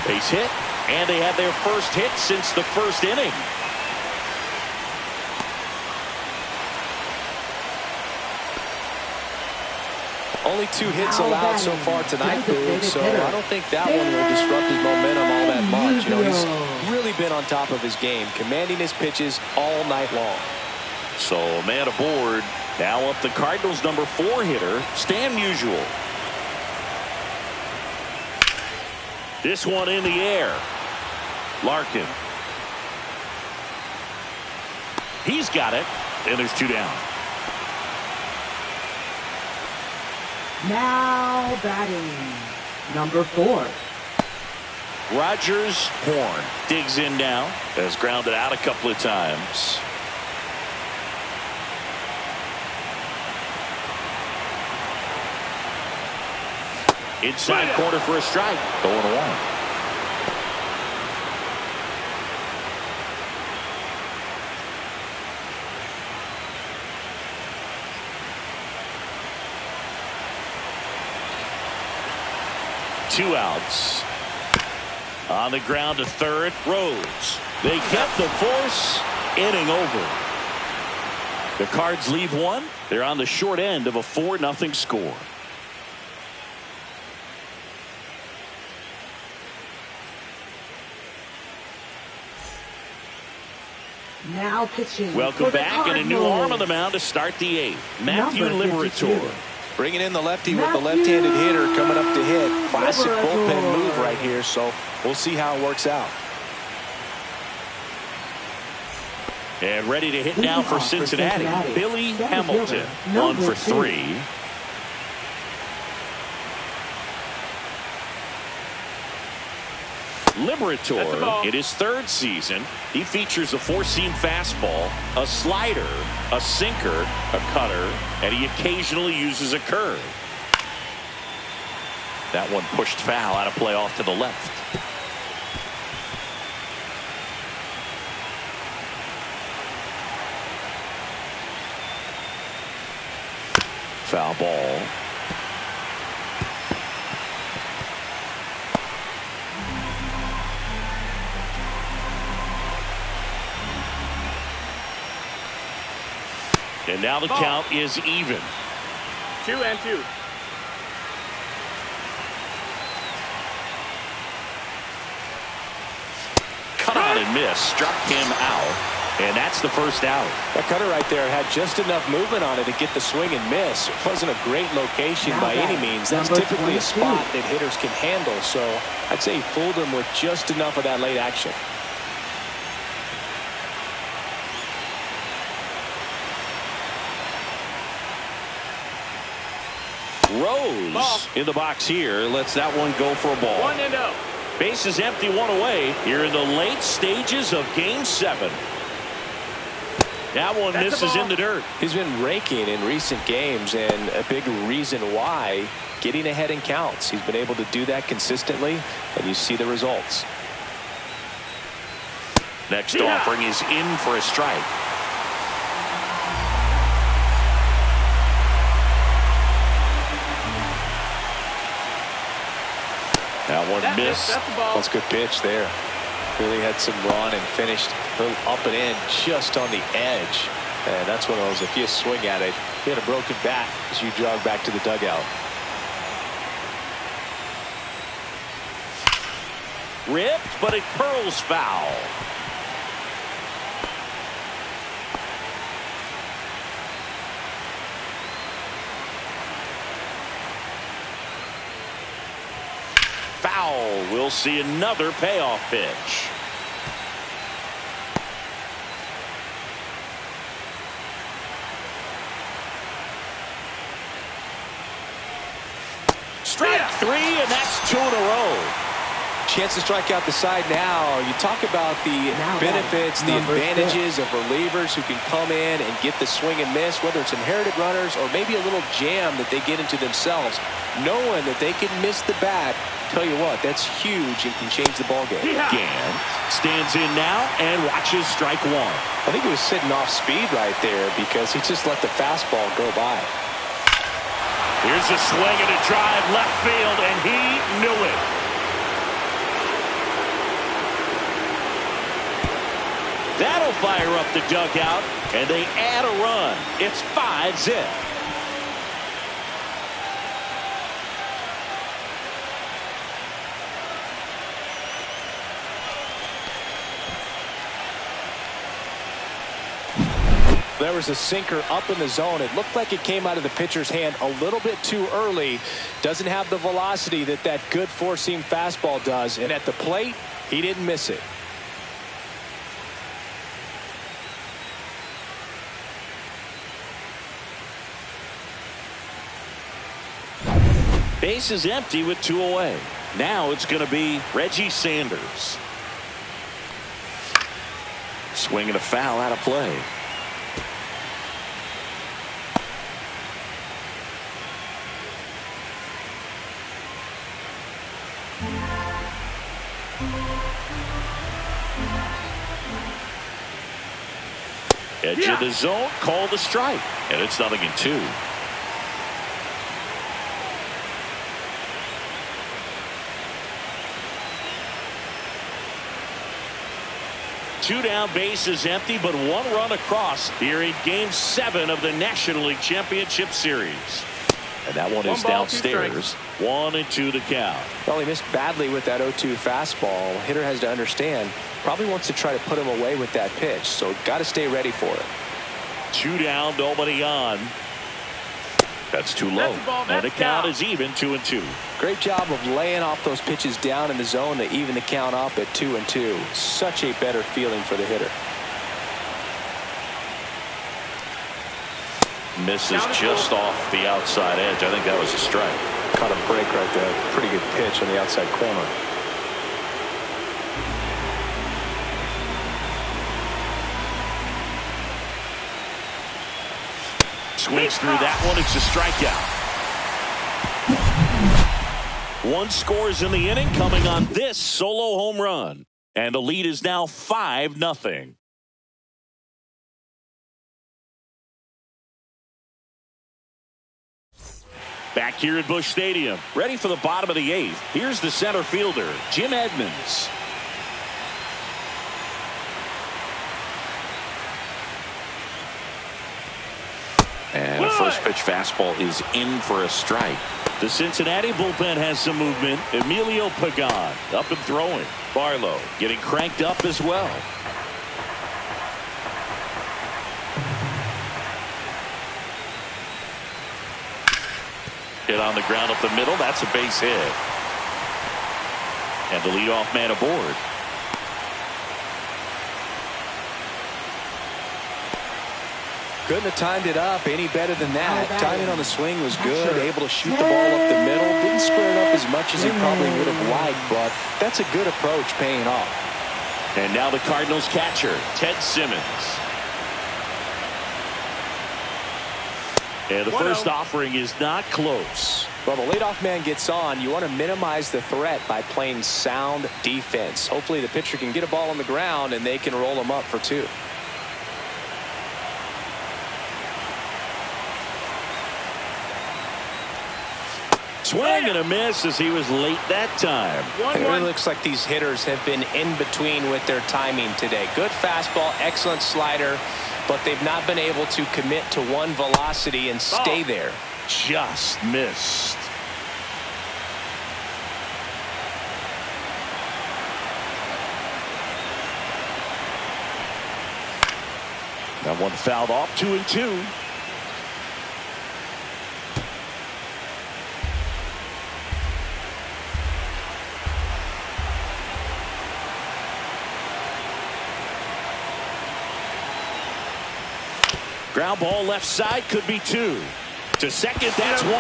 Base hit, and they had their first hit since the first inning. Only 2 hits allowed so far tonight, Boog, so I don't think that one will disrupt his momentum all that much. You know, he's really been on top of his game, commanding his pitches all night long. So, man aboard. Now up the Cardinals' number 4 hitter, Stan Musial. This one in the air. Larkin. He's got it, and there's 2 down. Now batting, number 4. Rogers Horn digs in now. Has grounded out a couple of times. Inside corner for a strike. 0-1. Two outs. On the ground to third. Rose. They kept the force. Inning over. The Cards leave one. They're on the short end of a 4-0 score. Now pitching. Welcome back, and a new arm on the mound to start the 8th. Matthew Liberatore. Bringing in the lefty with the left-handed hitter coming up to hit. Classic bullpen move right here, so we'll see how it works out. And ready to hit now for Cincinnati. Billy Hamilton, 1 for 3. Liberatore, in his 3rd season, he features a 4-seam fastball, a slider, a sinker, a cutter, and he occasionally uses a curve. That one pushed foul out of play off to the left. Foul ball. And now the count is even. 2-2. Cut on and miss. Struck him out. And that's the first out. That cutter right there had just enough movement on it to get the swing and miss. It wasn't a great location by any means. That's typically a spot that hitters can handle. So I'd say he fooled him with just enough of that late action. Rose in the box here. Lets that one go for a ball. 1-0. Base is empty, one away here in the late stages of Game 7. That one misses in the dirt. He's been raking in recent games, and a big reason why, getting ahead in counts. He's been able to do that consistently, and you see the results. Next offering is in for a strike. That one missed. That's a good pitch there. Really had some run and finished up and in just on the edge. And that's one of those, if you swing at it, you had a broken bat as you jog back to the dugout. Ripped, but it curls foul. foul. We'll see another payoff pitch. Strike three, and that's 2 in a row. Chance to strike out the side now. You talk about the benefits, the advantages of relievers who can come in and get the swing and miss, whether it's inherited runners or maybe a little jam that they get into themselves. Knowing that they can miss the bat, tell you what, that's huge and can change the ball game. Gann stands in now and watches strike one. I think he was sitting off speed right there because he just let the fastball go by. Here's a swing and a drive left field, and he knew it. That'll fire up the dugout, and they add a run. It's 5-zip. There was a sinker up in the zone. It looked like it came out of the pitcher's hand a little bit too early. Doesn't have the velocity that that good four-seam fastball does. And at the plate, he didn't miss it. Base is empty with 2 away. Now it's going to be Reggie Sanders. Swinging a foul out of play. Edge of the zone, called a strike, and it's 0-2. Two down, base is empty, but 1 run across here in Game 7 of the National League Championship Series. And that one is downstairs. 1-2 the count. Well, he missed badly with that 0-2 fastball. Hitter has to understand, probably wants to try to put him away with that pitch, so got to stay ready for it. 2 down, nobody on. That's too low. And the count is even, 2-2. Great job of laying off those pitches down in the zone to even the count up at 2-2. Such a better feeling for the hitter. Misses just off the outside edge. I think that was a strike. Caught a break right there. Pretty good pitch on the outside corner. Swings through that one. It's a strikeout. 1 scores in the inning, coming on this solo home run. And the lead is now 5-0. Back here at Busch Stadium, ready for the bottom of the 8th. Here's the center fielder, Jim Edmonds. And a first pitch fastball is in for a strike. The Cincinnati bullpen has some movement. Emilio Pagan up and throwing. Barlow getting cranked up as well. Hit on the ground up the middle. That's a base hit. And the leadoff man aboard. Couldn't have timed it up any better than that. Timing on the swing was good. Able to shoot the ball up the middle. Didn't square it up as much as he probably would have liked, but that's a good approach paying off. And now the Cardinals catcher, Ted Simmons. And the first offering is not close. Well, the leadoff man gets on. You want to minimize the threat by playing sound defense. Hopefully the pitcher can get a ball on the ground and they can roll him up for 2. Swing and a miss as he was late that time. It really looks like these hitters have been in between with their timing today. Good fastball, excellent slider, but they've not been able to commit to one velocity and stay there. Just missed. That one fouled off. 2-2. Ground ball left side, could be 2. To second, that's 1.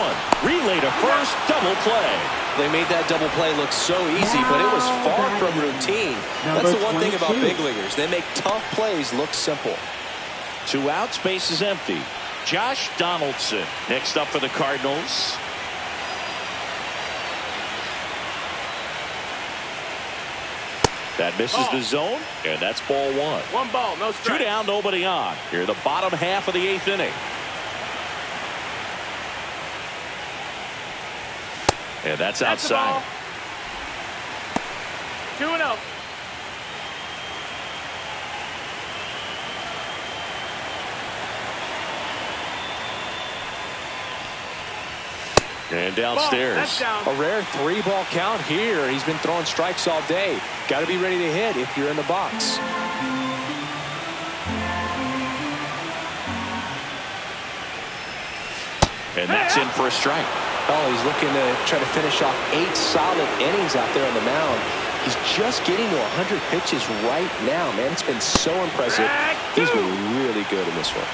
Relay to first, double play. They made that double play look so easy, but it was far from routine. That's the one thing about big leaguers. They make tough plays look simple. 2 outs, base is empty. Josh Donaldson next up for the Cardinals. That misses the zone, and that's ball 1. 1 ball, no strike. 2 down, nobody on. Here in the bottom half of the 8th inning. And that's outside. 2-0. And downstairs. Down. A rare 3-ball count here. He's been throwing strikes all day. Got to be ready to hit if you're in the box. And that's in for a strike. Oh, he's looking to try to finish off 8 solid innings out there on the mound. He's just getting to 100 pitches right now, man. It's been so impressive. He's been really good in this one.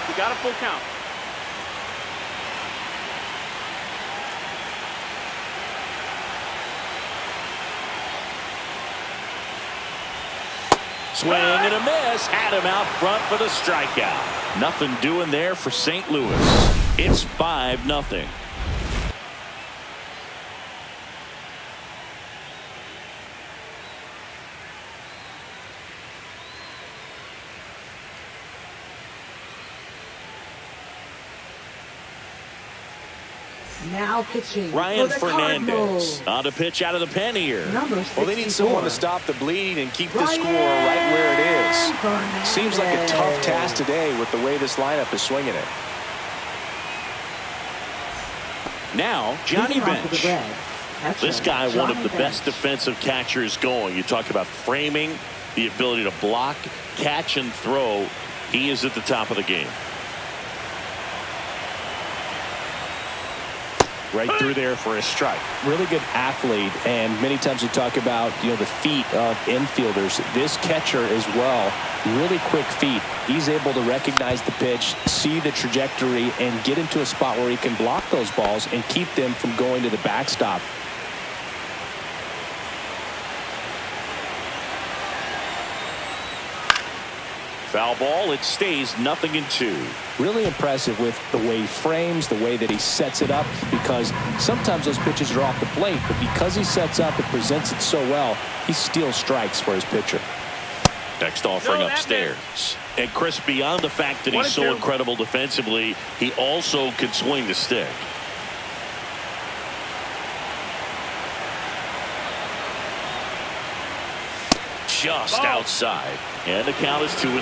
You got a full count. Swing and a miss. Had him out front for the strikeout. Nothing doing there for St. Louis. It's 5-0. Now pitching Ryan for the Fernandez Cardinals. on to pitch out of the pen here. Number 64. Well, they need someone to stop the bleed and keep the score right where it is. Fernandez. Seems like a tough task today with the way this lineup is swinging it. Now, Johnny Leading off with the Bench. red, catcher, This guy, one of Johnny the Bench. best defensive catchers going. You talk about framing, the ability to block, catch, and throw. He is at the top of the game. Right through there for a strike. Really good athlete, and many times we talk about the feet of infielders. This catcher as well, really quick feet. He's able to recognize the pitch, see the trajectory, and get into a spot where he can block those balls and keep them from going to the backstop. Foul ball. It stays 0-2. Really impressive with the way he frames, the way that he sets it up, because sometimes those pitches are off the plate, but because he sets up and presents it so well, he steals strikes for his pitcher. Next offering upstairs. And Chris, beyond the fact that he's so incredible defensively, he also can swing the stick. Just outside. And the count is 2-2.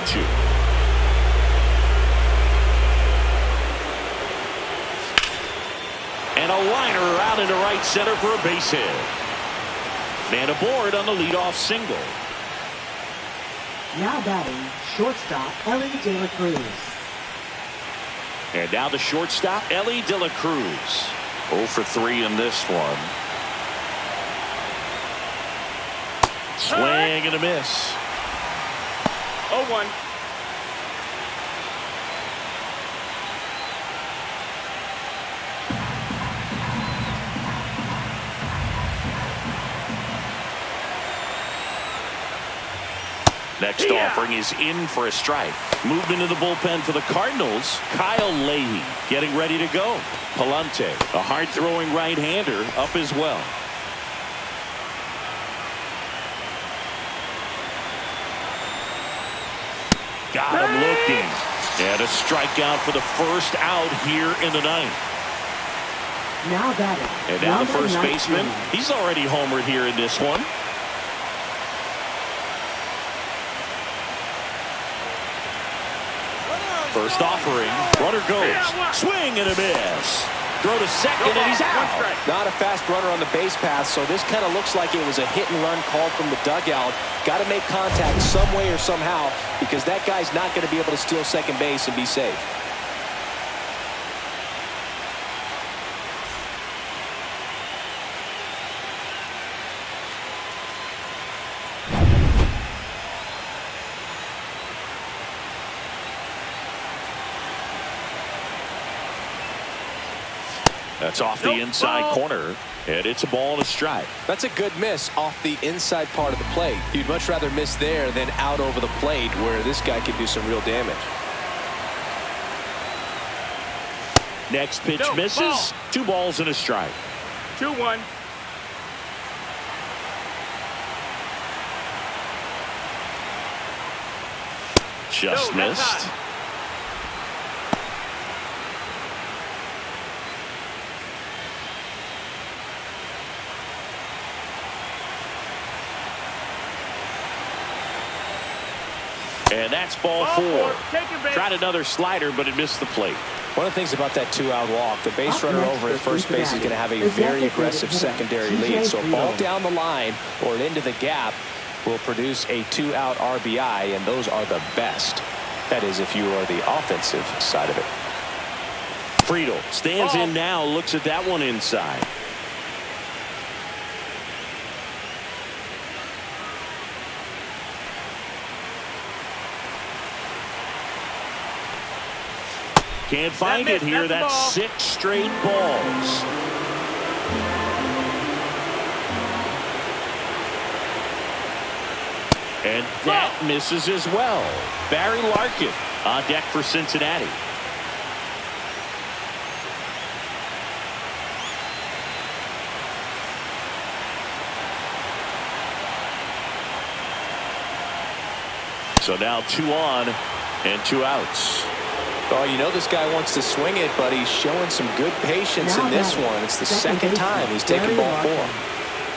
And a liner out into right center for a base hit. Man aboard on the leadoff single. Now batting, shortstop, Ellie De La Cruz. And now the shortstop, Ellie De La Cruz. 0 for 3 in this one. Swing and a miss. 0-1. Next offering is in for a strike. Movement in the bullpen for the Cardinals. Kyle Leahy getting ready to go. Palante, a hard-throwing right-hander, up as well. Got him looking. And a strikeout for the first out here in the ninth. Now batting. And now the first 19. baseman. He's already homered here in this one. First offering. Runner goes. Swing and a miss. Throw to second and he's out. Not a fast runner on the base path, so this kind of looks like it was a hit and run called from the dugout. Got to make contact some way or somehow, because that guy's not going to be able to steal second base and be safe. That's off the inside corner, and it's a ball and a strike. That's a good miss off the inside part of the plate. You'd much rather miss there than out over the plate where this guy could do some real damage. Next pitch misses. Ball. 2 balls and a strike. 2-1. Just missed. And that's ball 4. Tried another slider, but it missed the plate. One of the things about that 2-out walk, the base runner over at first base is going to have a very aggressive secondary lead. So a ball down the line or into the gap will produce a 2-out RBI, and those are the best. That is, if you are the offensive side of it. Friedel stands in now, looks at that one inside. Can't find it here. That's 6 straight balls. And that misses as well. Barry Larkin on deck for Cincinnati. So now 2 on and 2 outs. Oh, you know this guy wants to swing it, but he's showing some good patience in this one. It's the second time he's taken ball 4.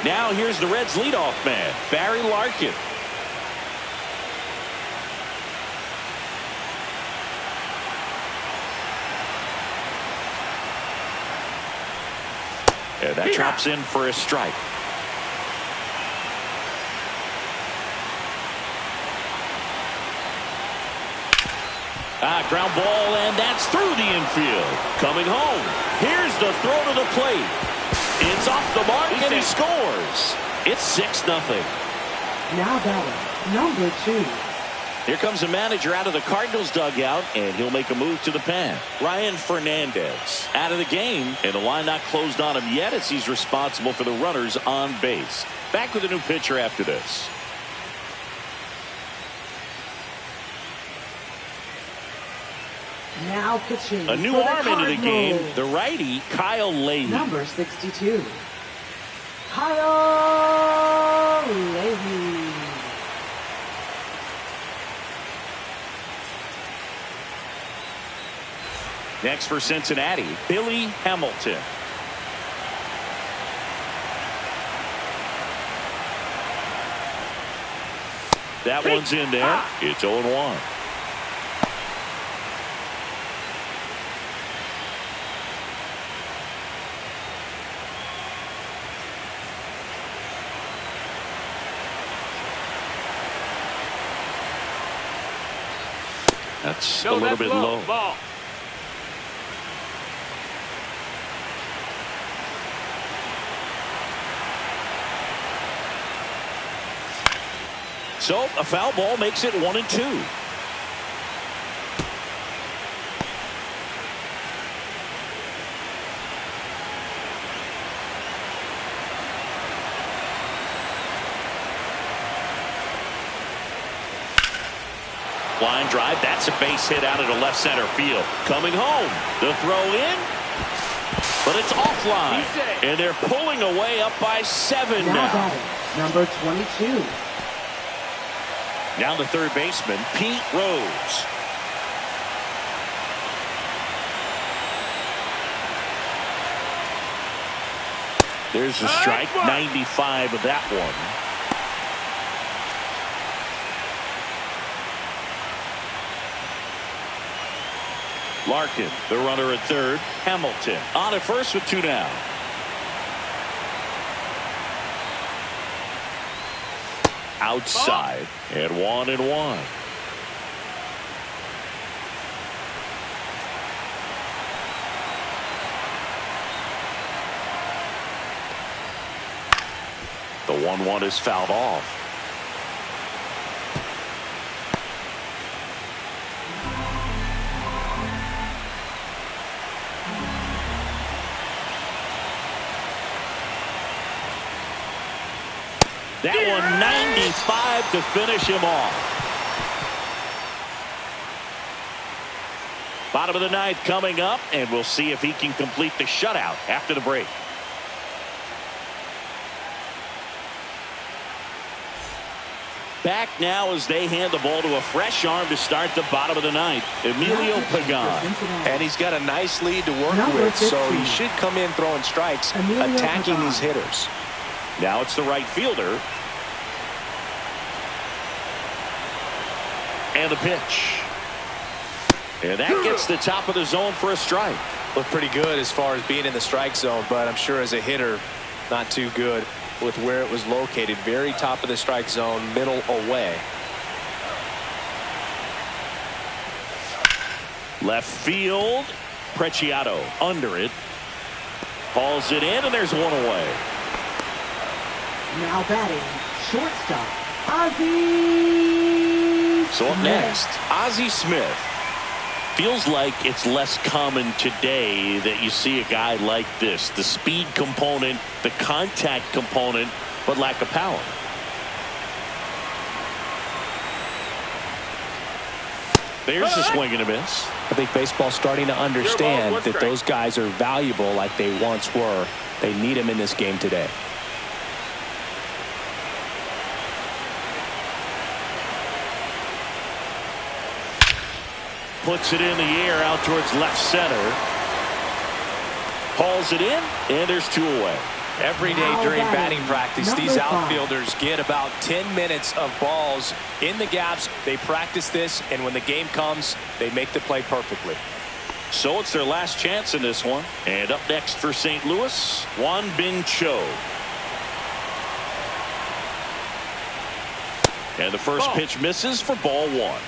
Now here's the Reds' leadoff man, Barry Larkin. And that drops in for a strike. Ground ball, and that's through the infield. Coming home. Here's the throw to the plate. It's off the mark, and he scores. It's 6-0. Now batting, number 2. Here comes the manager out of the Cardinals dugout, and he'll make a move to the pen. Ryan Fernandez out of the game, and the line not closed on him yet as he's responsible for the runners on base. Back with a new pitcher after this. Now pitching. A new arm into the game, the righty, Kyle Leahy. Number 62. Kyle Leahy. Next for Cincinnati, Billy Hamilton. That one's in there. It's 0-1. That's a little bit low. Ball. So a foul ball makes it 1-2. Line drive, that's a base hit out into left center field. Coming home, the throw in, but it's offline, and they're pulling away up by 7 Now now. batting, number 22. Now the third baseman, Pete Rose. There's the strike, 95 of that one. Larkin, the runner at third. Hamilton on at first with 2 down. Outside, and 1-1. The 1-1 is fouled off. That one 95 to finish him off. Bottom of the ninth coming up, and we'll see if he can complete the shutout after the break. Back now as they hand the ball to a fresh arm to start the bottom of the ninth, Emilio Pagan. And he's got a nice lead to work with, so he should come in throwing strikes, attacking these hitters. Now it's the right fielder. And the pitch. And that gets the top of the zone for a strike. Looked pretty good as far as being in the strike zone, but I'm sure as a hitter, not too good with where it was located. Very top of the strike zone, middle away. Left field. Preciado under it. Hauls it in, and there's one away. Now batting, shortstop, Ozzie. So up next, Ozzie Smith. Feels like it's less common today that you see a guy like this. The speed component, the contact component, but lack of power. There's the swing and a miss. I think baseball's starting to understand that those guys are valuable like they once were. They need them in this game today. Puts it in the air out towards left center. Hauls it in, and there's two away. Every day during batting practice, these outfielders get about 10 minutes of balls in the gaps. They practice this, and when the game comes, they make the play perfectly. So it's their last chance in this one. And up next for St. Louis, Juan Bin Cho. And the first pitch misses for ball one.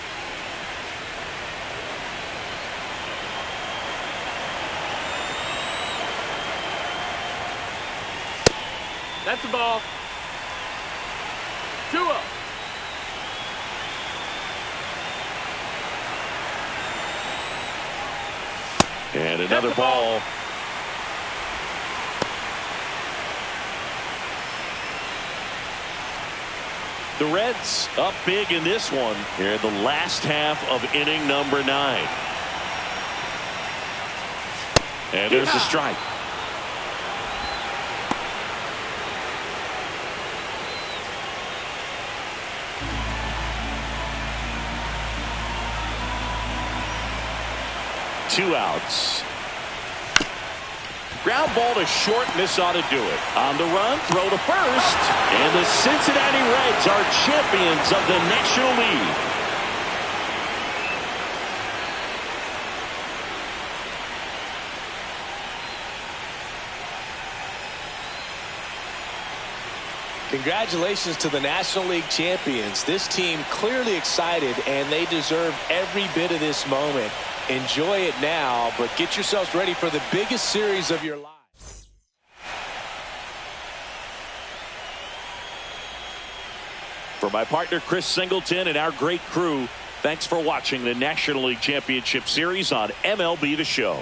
That's the ball. 2-0. And another ball. The Reds up big in this one here in the last half of inning number 9. And there's the strike. Two outs. Ground ball to short, and this ought to do it. On the run, throw to first. And the Cincinnati Reds are champions of the National League. Congratulations to the National League champions. This team clearly excited, and they deserve every bit of this moment. Enjoy it now, but get yourselves ready for the biggest series of your lives. For my partner Chris Singleton and our great crew, thanks for watching the National League Championship Series on MLB The Show.